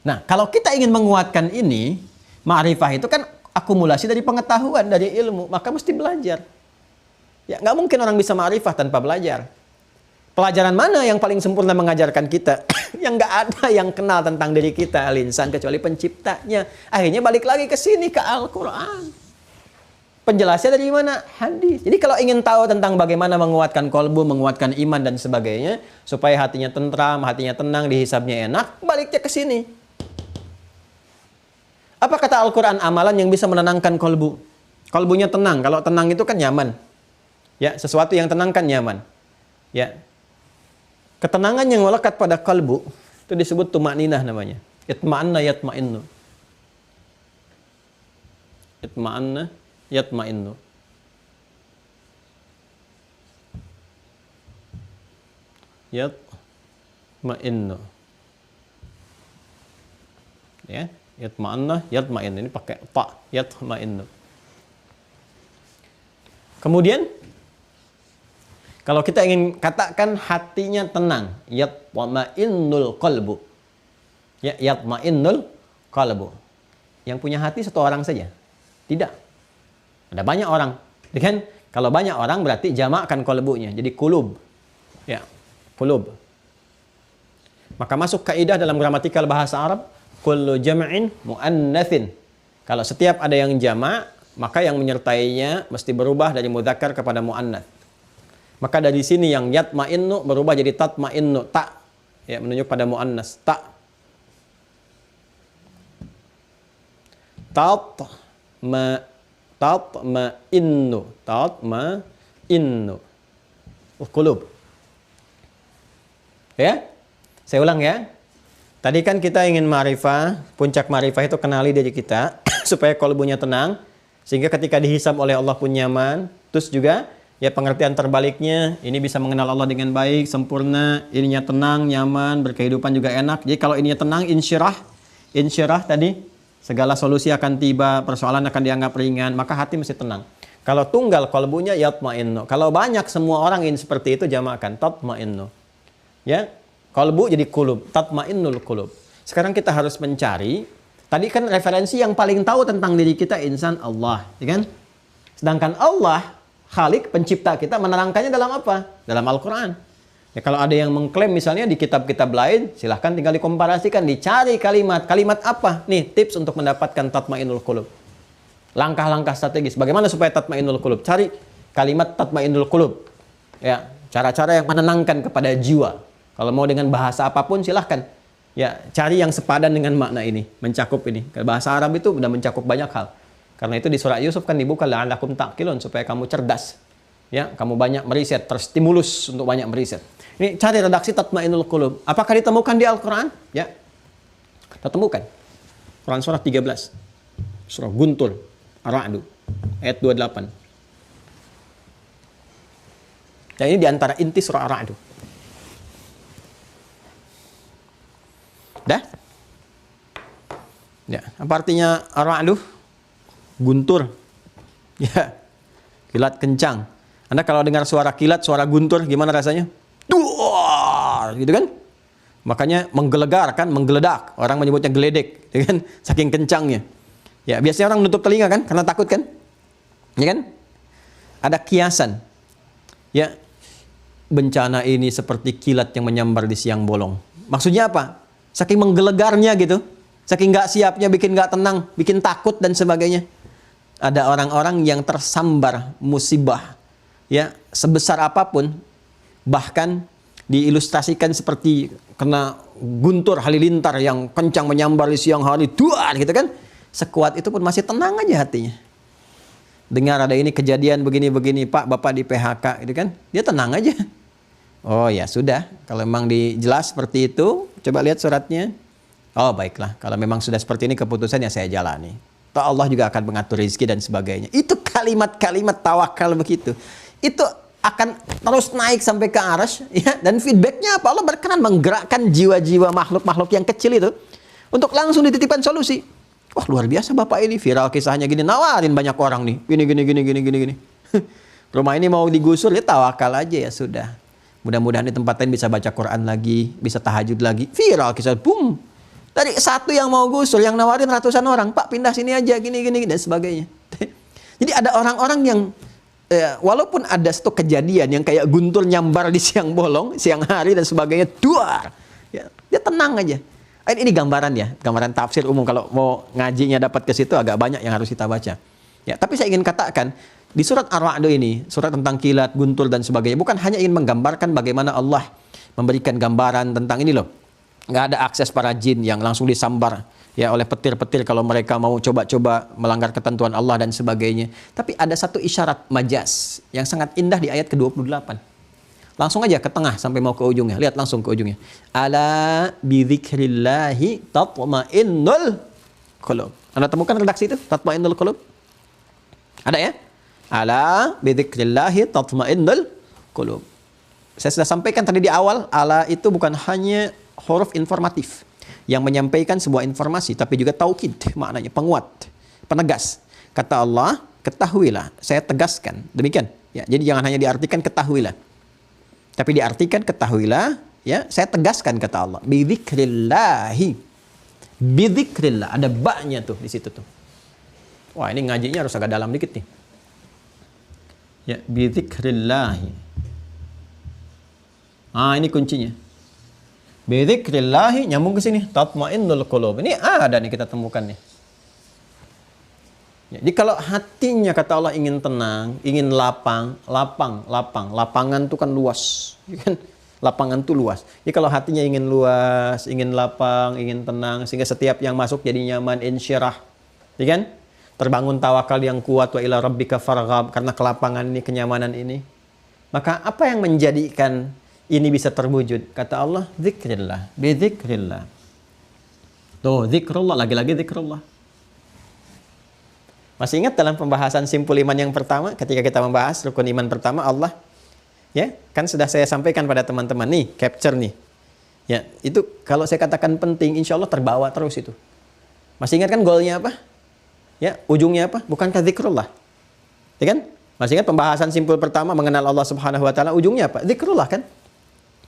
Nah, kalau kita ingin menguatkan ini, ma'rifah itu kan akumulasi dari pengetahuan, dari ilmu, maka mesti belajar. Ya, nggak mungkin orang bisa ma'rifah tanpa belajar. Pelajaran mana yang paling sempurna mengajarkan kita? Yang nggak ada yang kenal tentang diri kita, al-insan, kecuali penciptanya. Akhirnya balik lagi ke sini, ke Al-Quran. Penjelasnya dari mana? Hadis. Jadi kalau ingin tahu tentang bagaimana menguatkan kolbu, menguatkan iman dan sebagainya, supaya hatinya tentram, hatinya tenang, dihisabnya enak, baliknya ke sini. Apa kata Al-Quran amalan yang bisa menenangkan kolbu? Kolbunya tenang. Kalau tenang itu kan nyaman. Ya, sesuatu yang tenang kan nyaman. Ya. Ketenangan yang melekat pada kalbu itu disebut tumakninah namanya. Itma'anna yatma'innu. Itma'anna yatma'innu. Yatma'innu. Ya, yatma'anna yatma'innu. Ini pakai ta, yatma'innu. Kemudian kalau kita ingin katakan hatinya tenang, yatma'innul qalbu. Ya, yatma'innul qalbu. Yang punya hati satu orang saja? Tidak. Ada banyak orang. Kan? Kalau banyak orang berarti jamakkan qalbunya, jadi kulub. Ya, kulub. Maka masuk kaidah dalam gramatikal bahasa Arab, kullu jam'in muannatsin. Kalau setiap ada yang jamak, maka yang menyertainya mesti berubah dari mudzakkar kepada muannats. Maka dari sini yang yatma'innu berubah jadi tatma'innu, ta. Ya, menunjuk pada muannas, ta. Tatma'innu, tatma'innu. Qulub. Ya? Saya ulang ya. Tadi kan kita ingin ma'rifah, puncak ma'rifah itu kenali diri kita supaya qalbunya tenang, sehingga ketika dihisab oleh Allah pun nyaman. Terus juga ya pengertian terbaliknya, ini bisa mengenal Allah dengan baik, sempurna, ininya tenang, nyaman, berkehidupan juga enak. Jadi kalau ininya tenang, insyirah tadi, segala solusi akan tiba, persoalan akan dianggap ringan, maka hati mesti tenang. Kalau tunggal qalbunya yatma'innu. Kalau banyak semua orang ingin seperti itu, jamakkan tatma'innu. Ya, qalbu jadi kulub, tatma'innul kulub. Sekarang kita harus mencari, tadi kan referensi yang paling tahu tentang diri kita insan Allah, ya kan? Sedangkan Allah Khalik, pencipta kita, menerangkannya dalam apa? Dalam Al-Quran. Ya, kalau ada yang mengklaim misalnya di kitab-kitab lain, silahkan tinggal dikomparasikan, dicari kalimat. Kalimat apa? Nih, tips untuk mendapatkan tatma'innul qulub. Langkah-langkah strategis. Bagaimana supaya tatma'innul qulub? Cari kalimat tatma'innul qulub. Ya, cara-cara yang menenangkan kepada jiwa. Kalau mau dengan bahasa apapun, silahkan. Ya, cari yang sepadan dengan makna ini, mencakup ini. Bahasa Arab itu sudah mencakup banyak hal. Karena itu di surat Yusuf kan dibuka la'allakum ta'qilun, supaya kamu cerdas. Ya, kamu banyak meriset, terstimulus untuk banyak meriset. Ini cari redaksi tatma'innul qulub. Apakah ditemukan di Al-Qur'an? Ya. Kita temukan. Quran surah 13. Surah Guntur, Ar-Ra'd, ayat 28. Dan ini di antara inti surah Ar-Ra'd. Dah? Ya, apa artinya Ar-Ra'd? Guntur, ya, kilat kencang. Anda kalau dengar suara kilat, suara guntur, gimana rasanya? Duar, gitu kan? Makanya menggelegar kan, menggeledak. Orang menyebutnya geledek, ya kan? Saking kencangnya. Ya, biasanya orang menutup telinga kan, karena takut kan? Ya kan? Ada kiasan. Ya, bencana ini seperti kilat yang menyambar di siang bolong. Maksudnya apa? Saking menggelegarnya gitu, saking nggak siapnya, bikin nggak tenang, bikin takut dan sebagainya. Ada orang-orang yang tersambar musibah, ya, sebesar apapun, bahkan diilustrasikan seperti kena guntur halilintar yang kencang menyambar di siang hari, duar gitu kan, sekuat itu pun masih tenang aja hatinya. Dengar ada ini kejadian begini-begini, Pak, Bapak di PHK gitu kan, dia tenang aja. Oh ya sudah, kalau memang dijelas seperti itu, coba lihat suratnya. Oh baiklah, kalau memang sudah seperti ini keputusan yang saya jalani. Allah juga akan mengatur rezeki dan sebagainya. Itu kalimat-kalimat tawakal begitu. Itu akan terus naik sampai ke arsy, ya. Dan feedbacknya apa? Allah berkenan menggerakkan jiwa-jiwa makhluk-makhluk yang kecil itu untuk langsung dititipkan solusi. Wah, luar biasa Bapak ini, viral kisahnya gini, nawarin banyak orang nih. Gini. Rumah ini mau digusur, ya tawakal aja ya sudah. Mudah-mudahan di tempat lain bisa baca Quran lagi, bisa tahajud lagi. Viral kisah, boom. Dari satu yang mau gusur, yang nawarin ratusan orang, Pak pindah sini aja, gini, dan sebagainya. Jadi ada orang-orang yang, walaupun ada satu kejadian yang kayak guntur nyambar di siang bolong, siang hari dan sebagainya, duar. Ya, dia tenang aja. Ini gambaran ya, gambaran tafsir umum. Kalau mau ngajinya dapat ke situ agak banyak yang harus kita baca. Ya, tapi saya ingin katakan di surat Ar-Ra'd ini, surat tentang kilat, guntur dan sebagainya, bukan hanya ingin menggambarkan bagaimana Allah memberikan gambaran tentang ini loh. Nggak ada akses para jin yang langsung disambar ya oleh petir-petir kalau mereka mau coba-coba melanggar ketentuan Allah dan sebagainya. Tapi ada satu isyarat majaz yang sangat indah di ayat ke-28. Langsung aja ke tengah sampai mau ke ujungnya. Lihat langsung ke ujungnya. Ala bidzikrillahi tatma'innul qulub. Anda temukan redaksi itu? Tatma'innul qulub? Ada ya? Ala bidzikrillahi tatma'innul qulub. Saya sudah sampaikan tadi di awal, ala itu bukan hanya huruf informatif yang menyampaikan sebuah informasi, tapi juga taukid, maknanya penguat, penegas. Kata Allah, ketahuilah, saya tegaskan. Demikian. Ya, jadi jangan hanya diartikan ketahuilah. Tapi diartikan ketahuilah, ya, saya tegaskan kata Allah. Bidzikrillahi. Bidzikrillah, ada ba-nya tuh di situ tuh. Wah, ini ngajinya harus agak dalam dikit nih. Ya, bidzikrillahi. Ini kuncinya. Bidzikrillahi nyambung ke sini. Tatma'innul qulub. Ini ada nih kita temukan nih. Ya, jadi kalau hatinya kata Allah ingin tenang, ingin lapang. Lapangan itu kan luas. Kan? Lapangan itu luas. Jadi kalau hatinya ingin luas, ingin lapang, ingin tenang, sehingga setiap yang masuk jadi nyaman, insyirah. Ya kan? Terbangun tawakal yang kuat, wa ila rabbika farghab, karena kelapangan ini, kenyamanan ini. Maka apa yang menjadikan ini bisa terwujud? Kata Allah, zikrillah, bidzikrillah. Tuh, zikrullah, lagi-lagi zikrullah. Masih ingat dalam pembahasan simpul iman yang pertama, ketika kita membahas rukun iman pertama, Allah, ya, kan sudah saya sampaikan pada teman-teman nih, capture nih. Ya, itu kalau saya katakan penting, insya Allah terbawa terus itu. Masih ingat kan goalnya apa? Ya, ujungnya apa? Bukankah zikrullah? Ya kan? Masih ingat pembahasan simpul pertama mengenal Allah Subhanahu wa taala, ujungnya apa? Zikrullah kan?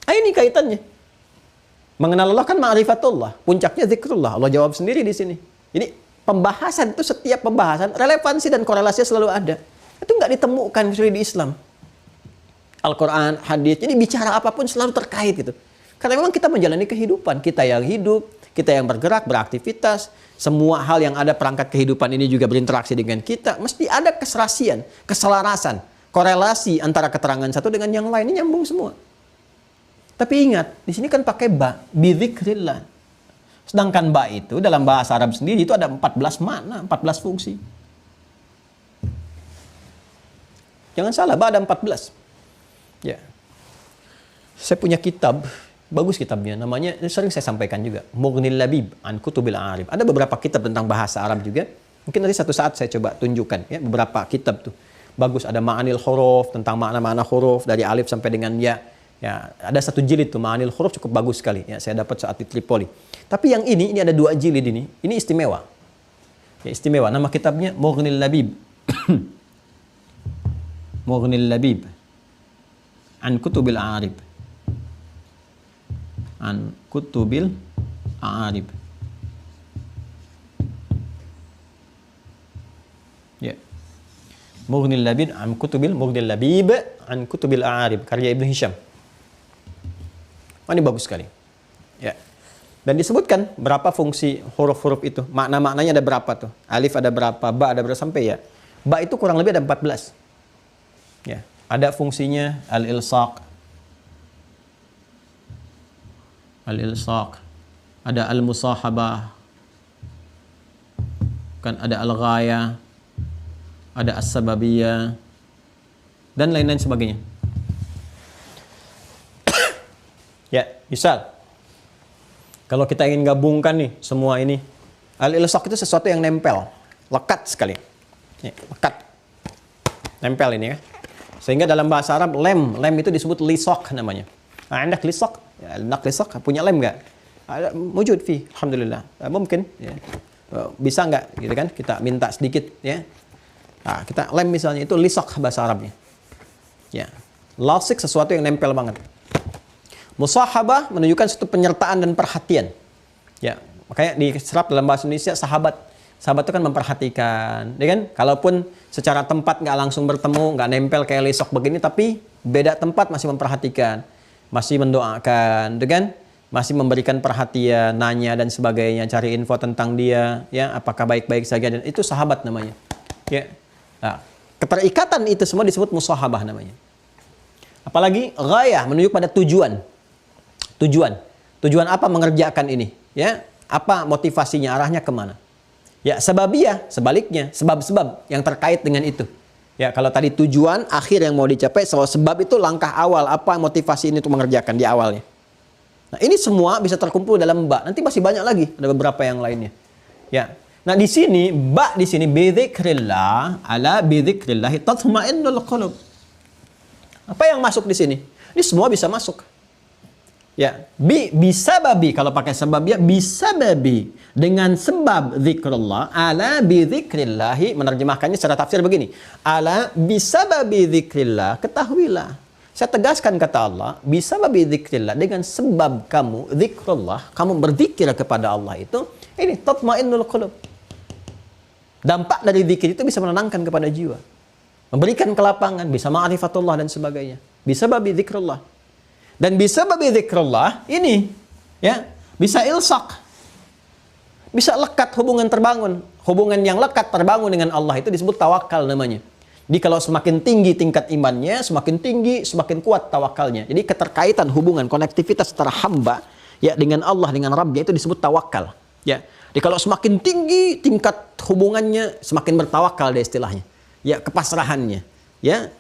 Ini kaitannya. Mengenal Allah kan ma'rifatullah, puncaknya zikrullah. Allah jawab sendiri di sini. Jadi pembahasan itu, setiap pembahasan relevansi dan korelasinya selalu ada. Itu nggak ditemukan kecuali di Islam. Al-Quran, hadis, jadi bicara apapun selalu terkait gitu. Karena memang kita menjalani kehidupan, kita yang hidup, kita yang bergerak, beraktivitas, semua hal yang ada perangkat kehidupan ini juga berinteraksi dengan kita, mesti ada keserasian, keselarasan, korelasi antara keterangan satu dengan yang lain, ini nyambung semua. Tapi ingat, di sini kan pakai ba, bidzikrillah. Sedangkan ba itu dalam bahasa Arab sendiri itu ada 14 makna, 14 fungsi. Jangan salah, ba ada 14. Ya. Saya punya kitab, bagus kitabnya, namanya sering saya sampaikan juga, Mughnil Labib an Kutubil Arif. Ada beberapa kitab tentang bahasa Arab juga. Mungkin nanti satu saat saya coba tunjukkan ya beberapa kitab tuh. Bagus, ada Ma'anil Huruf tentang makna-makna huruf dari alif sampai dengan ya. Ya, ada satu jilid tuh Ma'anil Huruf cukup bagus sekali ya, saya dapat saat di Tripoli. Tapi yang ini ada 2 jilid ini istimewa. Ya, istimewa. Nama kitabnya Mughnil Labib. Mughnil Labib an Kutubil Arif. An Kutubil Arif. Ya. Mughnil Labib an Mughnil Labib an Kutubil Arif karya Ibnu Hisham. Ini bagus sekali. Ya. Dan disebutkan berapa fungsi huruf-huruf itu. Makna-maknanya ada berapa tuh? Alif ada berapa, ba ada berapa sampai ya. Ba itu kurang lebih ada 14. Ya, ada fungsinya al-ilsaq. Al-ilsaq. Ada al-musahabah. Kan ada al-ghayah. Ada as-sababiyah. Dan lain-lain sebagainya. Ya, misal kalau kita ingin gabungkan nih semua ini, al-ilsaq itu sesuatu yang nempel, lekat sekali. Ya, lekat. Nempel ini ya. Sehingga dalam bahasa Arab lem itu disebut lisaq namanya. Nah, Anda lisaq, ya, nak lisaq punya lem enggak? Wujud fi, alhamdulillah. Mungkin ya. Bisa nggak gitu kan? Kita minta sedikit ya. Nah, kita lem misalnya itu lisak bahasa Arabnya. Ya. Lasik sesuatu yang nempel banget. Musahabah menunjukkan suatu penyertaan dan perhatian. Ya, makanya diserap dalam bahasa Indonesia sahabat. Sahabat itu kan memperhatikan, ya kan? Kalaupun secara tempat nggak langsung bertemu, nggak nempel kayak lisok begini, tapi beda tempat masih memperhatikan, masih mendoakan, ya kan? Masih memberikan perhatian, nanya dan sebagainya, cari info tentang dia, ya, apakah baik-baik saja, dan itu sahabat namanya. Ya. Nah, keterikatan itu semua disebut musahabah namanya. Apalagi ghayah menunjuk pada tujuan. Tujuan apa mengerjakan ini? Ya, apa motivasinya, arahnya kemana? Ya, sababiyah, sebaliknya, sebab-sebab yang terkait dengan itu. Ya, kalau tadi tujuan akhir yang mau dicapai, sebab itu langkah awal, apa motivasi ini untuk mengerjakan di awalnya. Nah, ini semua bisa terkumpul dalam ba. Nanti masih banyak lagi, ada beberapa yang lainnya. Ya. Nah, di sini ba di sini bidzikrillah, ala bidzikrillah tatma'innul qulub. Apa yang masuk di sini? Ini semua bisa masuk. Ya, bisa babi kalau pakai sebab ya bisa babi dengan sebab zikrullah ala bidzikrillah, menerjemahkannya secara tafsir begini. Ala bisa babi zikrillah, ketahuilah. Saya tegaskan kata Allah, bisa babi zikrillah, dengan sebab kamu zikrullah, kamu berzikir kepada Allah itu, ini tatmainnul qulub. Dampak dari zikir itu bisa menenangkan kepada jiwa, memberikan kelapangan, bisa ma'rifatullah dan sebagainya. Bisa babi zikrullah. Dan bisa babi zikrullah ini ya, bisa ilsak. Bisa lekat hubungan terbangun. Hubungan yang lekat terbangun dengan Allah itu disebut tawakal namanya. Jadi kalau semakin tinggi tingkat imannya, semakin tinggi, semakin kuat tawakalnya. Jadi keterkaitan hubungan, konektivitas antara hamba ya dengan Allah, dengan Rabbnya itu disebut tawakal. Ya. Jadi kalau semakin tinggi tingkat hubungannya, semakin bertawakal deh istilahnya. Ya, kepasrahannya, ya,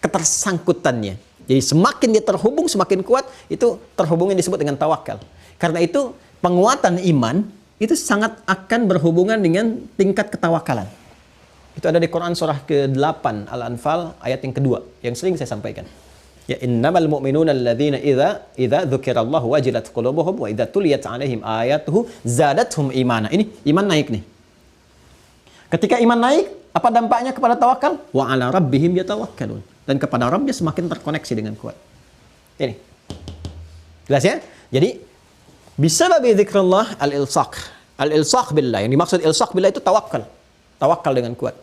ketersangkutannya. Jadi semakin dia terhubung, semakin kuat, itu terhubungnya disebut dengan tawakal. Karena itu penguatan iman itu sangat akan berhubungan dengan tingkat ketawakalan. Itu ada di Quran surah ke-8 Al-Anfal ayat yang kedua yang sering saya sampaikan. Ya, innamal mu'minuna alladzina idza dzukirallahu wajilat qulubuhum wa idza tuliyat 'alaihim ayatuhu zadatuhum imana. Ini iman naik nih. Ketika iman naik, apa dampaknya kepada tawakal? Wa 'ala rabbihim yatawakkalun. Dan kepada Rabbnya semakin terkoneksi dengan kuat. Ini. Jelas ya? Jadi bisa babi zikrullah al-ilsaq. Al-ilsaq billah. Yang dimaksud ilsaq billah itu tawakal. Tawakal dengan kuat.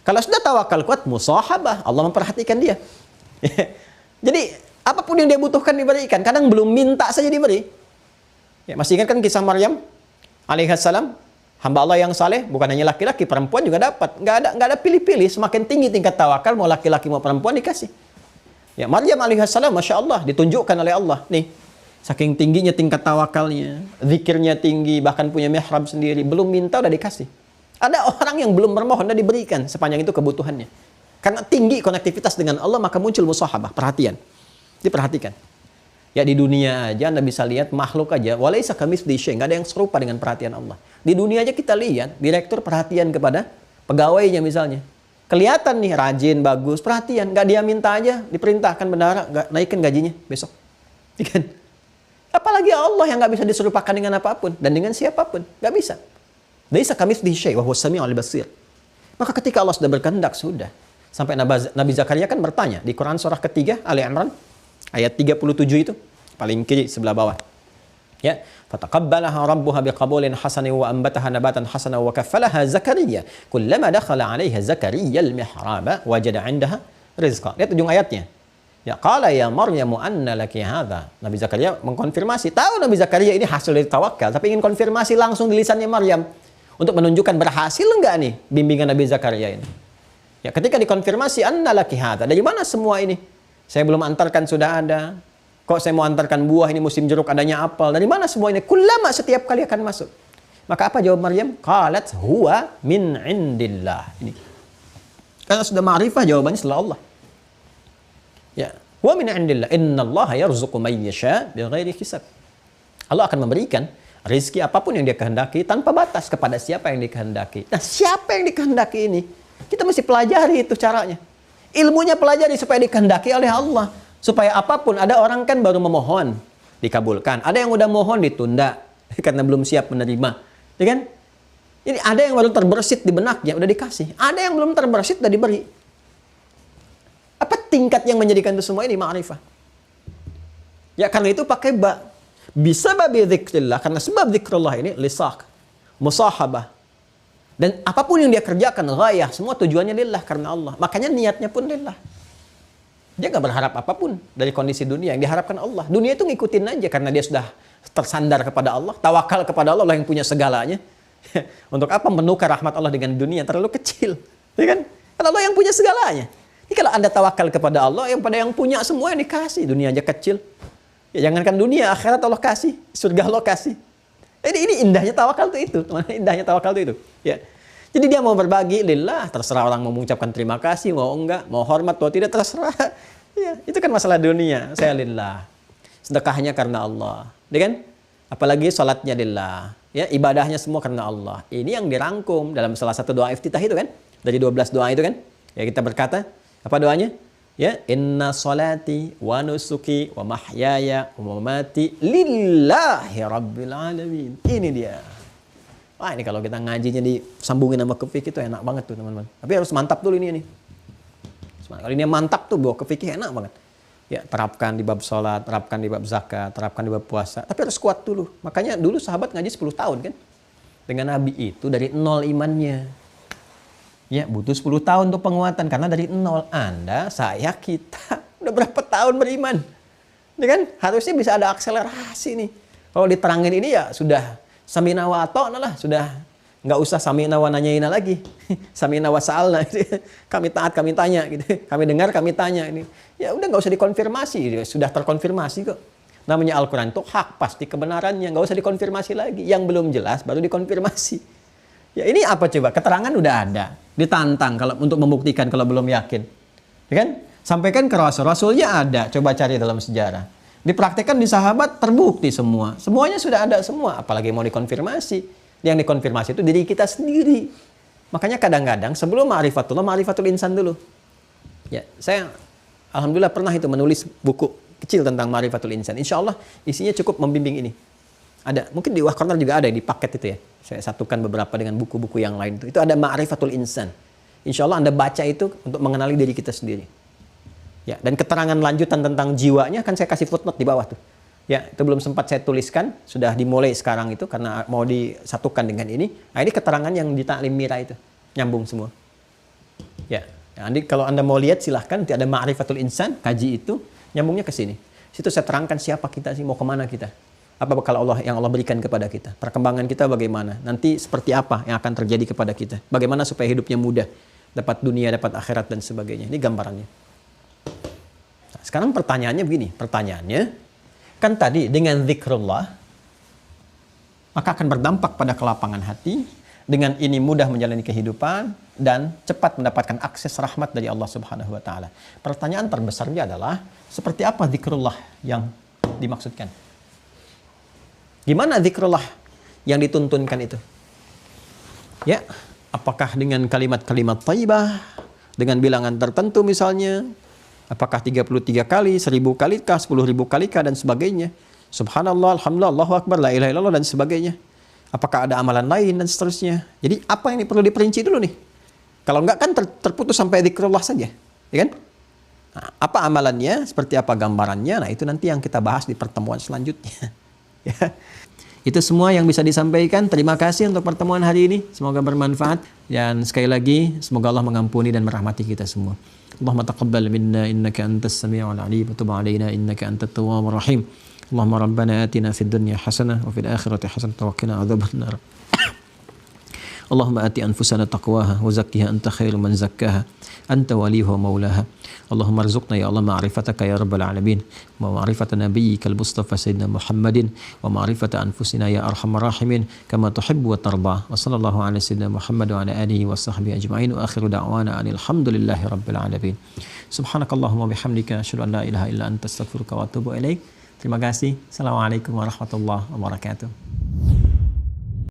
Kalau sudah tawakal kuat, musahabah, Allah memperhatikan dia. Jadi, apapun yang dia butuhkan diberikan. Kadang belum minta saja diberi. Ya, masih ingat kan kisah Maryam alaihissalam? Hamba Allah yang saleh, bukan hanya laki-laki, perempuan juga dapat. Nggak ada pilih-pilih. Semakin tinggi tingkat tawakal, mau laki-laki mau perempuan dikasih. Ya, Maryam alaihissalam, Masya Allah, ditunjukkan oleh Allah. Nih, saking tingginya tingkat tawakalnya, zikirnya tinggi, bahkan punya mihrab sendiri. Belum minta, udah dikasih. Ada orang yang belum bermohon dan diberikan sepanjang itu kebutuhannya. Karena tinggi konektivitas dengan Allah, maka muncul musahabah, perhatian. Diperhatikan. Ya, di dunia aja Anda bisa lihat makhluk aja, walaisa kamitslihi syai', enggak ada yang serupa dengan perhatian Allah. Di dunia aja kita lihat direktur perhatian kepada pegawainya misalnya. Kelihatan nih rajin, bagus, perhatian, enggak dia minta aja, diperintahkan bendahara enggak naikin gajinya besok. Ikan. Apalagi Allah yang enggak bisa diserupakan dengan apapun dan dengan siapapun, enggak bisa. Laisa kamitslihi syai' wa huwas sami'ul basir. Maka ketika Allah sudah berkehendak, sudah. Sampai Nabi Zakaria kan bertanya di Quran surah ketiga Ali Imran ayat 37 itu paling kiri sebelah bawah. Ya, fataqabbalaha rabbuha biqabulin hasanin wa anbataha nabatan hasanan wa kaffalaha Zakaria. Kullama dakhala 'alaiha Zakaria al-mihraba wajada 'indaha rizqa. Lihat ujung ayatnya. Ya, qala ya Maryamu anna laki hadza. Nabi Zakaria mengkonfirmasi. Tahu Nabi Zakaria ini hasil dari tawakal, tapi ingin konfirmasi langsung di lisannya Maryam. Untuk menunjukkan berhasil enggak nih bimbingan Nabi Zakaria ini. Ya, ketika dikonfirmasi anna laki hadza, dari mana semua ini? Saya belum antarkan sudah ada. Kok saya mau antarkan buah ini musim jeruk adanya apel? Dari mana semua ini? Kullama setiap kali akan masuk. Maka apa jawab Maryam? Qalat huwa min indillah. Ini. Karena sudah ma'rifah jawabannya setelah Allah. Ya, huwa min indillah. Innallaha yarzuqu man yasha' bighairi hisab. Allah akan memberikan rezeki apapun yang dia kehendaki tanpa batas kepada siapa yang dikehendaki. Nah, siapa yang dikehendaki ini? Kita mesti pelajari itu caranya. Ilmunya pelajari supaya dikehendaki oleh Allah. Supaya apapun, ada orang kan baru memohon. dikabulkan. Ada yang udah mohon ditunda karena belum siap menerima. Ya kan? Ini ada yang baru terbersit di benaknya udah dikasih. Ada yang belum terbersit udah diberi. Apa tingkat yang menjadikan itu semua ini ma'rifah? Ya karena itu pakai ba. Bisa babi dzikrillah, karena sebab zikrullah ini lisak, musahabah. Dan apapun yang dia kerjakan, ghayah, semua tujuannya lillah karena Allah. Makanya niatnya pun lillah. Dia nggak berharap apapun dari kondisi dunia, yang diharapkan Allah. Dunia itu ngikutin aja karena dia sudah tersandar kepada Allah, tawakal kepada Allah, Allah yang punya segalanya. Untuk apa menukar rahmat Allah dengan dunia terlalu kecil, ya kan? Karena Allah yang punya segalanya. Jadi kalau Anda tawakal kepada Allah, yang pada yang punya semua yang dikasih, dunia aja kecil. Ya jangankan dunia, akhirat Allah kasih, surga Allah kasih. Ini indahnya tawakal itu, indahnya tawakal itu. Ya. Jadi dia mau berbagi lillah, terserah orang mau mengucapkan terima kasih, mau enggak, mau hormat, mau tidak, terserah. Ya, itu kan masalah dunia. Saya lillah. Sedekahnya karena Allah. Ya kan? Apalagi salatnya lillah. Ya, ibadahnya semua karena Allah. Ini yang dirangkum dalam salah satu doa iftitah itu kan? Dari 12 doa itu kan? Ya kita berkata, apa doanya? Ya, inna salati wa nusuki wa mahyaya wa mamati lillahi rabbil alamin. Ini dia. Wah, ini kalau kita ngajinya disambungin sama ke fikih itu enak banget tuh, teman-teman. Tapi harus mantap dulu ini. Kalau ini mantap tuh bawa ke fikih enak banget. Ya, terapkan di bab salat, terapkan di bab zakat, terapkan di bab puasa. Tapi harus kuat dulu. Makanya dulu sahabat ngaji 10 tahun kan. Dengan Nabi itu dari nol imannya. Ya, butuh 10 tahun untuk penguatan karena dari nol. Anda, saya, kita udah berapa tahun beriman? Ya kan? Harusnya bisa ada akselerasi nih. Kalau diterangin ini ya sudah samina wa ata'na lah, sudah nggak usah samina wa nanyaina lagi. Samina wa sa'alna. Kami taat, kami tanya gitu. Kami dengar, kami tanya ini. Ya udah nggak usah dikonfirmasi, sudah terkonfirmasi kok. Namanya Al-Qur'an itu hak, pasti kebenarannya, nggak usah dikonfirmasi lagi. Yang belum jelas baru dikonfirmasi. Ya ini apa coba? Keterangan udah ada. Ditantang kalau untuk membuktikan kalau belum yakin. Ya kan? Sampaikan ke Rasul. Rasulnya ada. Coba cari dalam sejarah. Dipraktekkan di sahabat terbukti semua. Semuanya sudah ada semua. Apalagi mau dikonfirmasi. Yang dikonfirmasi itu diri kita sendiri. Makanya kadang-kadang sebelum ma'rifatullah, ma'rifatul insan dulu. Ya, saya alhamdulillah pernah itu menulis buku kecil tentang ma'rifatul insan. Insya Allah isinya cukup membimbing ini. Ada, mungkin di Wah Corner juga ada di paket itu ya. Saya satukan beberapa dengan buku-buku yang lain itu. Itu ada ma'rifatul insan. Insya Allah Anda baca itu untuk mengenali diri kita sendiri. Ya, dan keterangan lanjutan tentang jiwanya kan saya kasih footnote di bawah tuh. Ya, itu belum sempat saya tuliskan, sudah dimulai sekarang itu karena mau disatukan dengan ini. Nah, ini keterangan yang di Ta'lim Mira itu, nyambung semua. Ya, nanti kalau Anda mau lihat silahkan, nanti ada Ma'rifatul Insan, kaji itu, nyambungnya ke sini. Situ saya terangkan siapa kita sih, mau kemana kita. Apa bekal Allah yang Allah berikan kepada kita. Perkembangan kita bagaimana, nanti seperti apa yang akan terjadi kepada kita. Bagaimana supaya hidupnya mudah, dapat dunia, dapat akhirat dan sebagainya. Ini gambarannya. Nah, sekarang pertanyaannya begini, pertanyaannya, kan tadi dengan zikrullah maka akan berdampak pada kelapangan hati, dengan ini mudah menjalani kehidupan dan cepat mendapatkan akses rahmat dari Allah Subhanahu wa taala. Pertanyaan terbesarnya adalah seperti apa zikrullah yang dimaksudkan? Gimana zikrullah yang dituntunkan itu? Ya, apakah dengan kalimat-kalimat thayyibah, dengan bilangan tertentu misalnya? Apakah 33 kali, 1000 kali kah, 10.000 kali kah, dan sebagainya. Subhanallah, alhamdulillah, Allahu akbar, la ilaha illallah, dan sebagainya. Apakah ada amalan lain, dan seterusnya. Jadi apa yang perlu diperinci dulu nih? Kalau enggak kan terputus sampai zikrullah saja. Ya kan? Nah, apa amalannya, seperti apa gambarannya, nah itu nanti yang kita bahas di pertemuan selanjutnya. Ya. Itu semua yang bisa disampaikan. Terima kasih untuk pertemuan hari ini. Semoga bermanfaat. Dan sekali lagi, semoga Allah mengampuni dan merahmati kita semua. Allahumma taqabbal minna innaka antas sami'ul alim wa tub 'alaina innaka antat tawwabur rahim. Allahumma rabbana atina fid dunya hasanah wa fil akhirati hasanah wa qina adzabannar. Allahumma ati anfusana taqwaha wa zakkiha anta khairu man zakkaha anta waliyuha wa maulaha. Allahumma arzuqna ya Allah ma'rifataka ya rabbal alamin wa ma'rifata nabiyyikal mustafa sayyidina Muhammadin wa ma'rifata anfusina ya arhamar rahimin kama tuhibbu wa tarda. Wa sallallahu ala sayyidina Muhammad wa ala alihi wa sahbihi ajma'in wa akhiru da'wana alhamdulillahi rabbil alamin. Subhanakallahumma bihamdika asyhadu an la ilaha illa anta astaghfiruka wa atubu ilaik. Terima kasih. Assalamualaikum warahmatullahi wabarakatuh.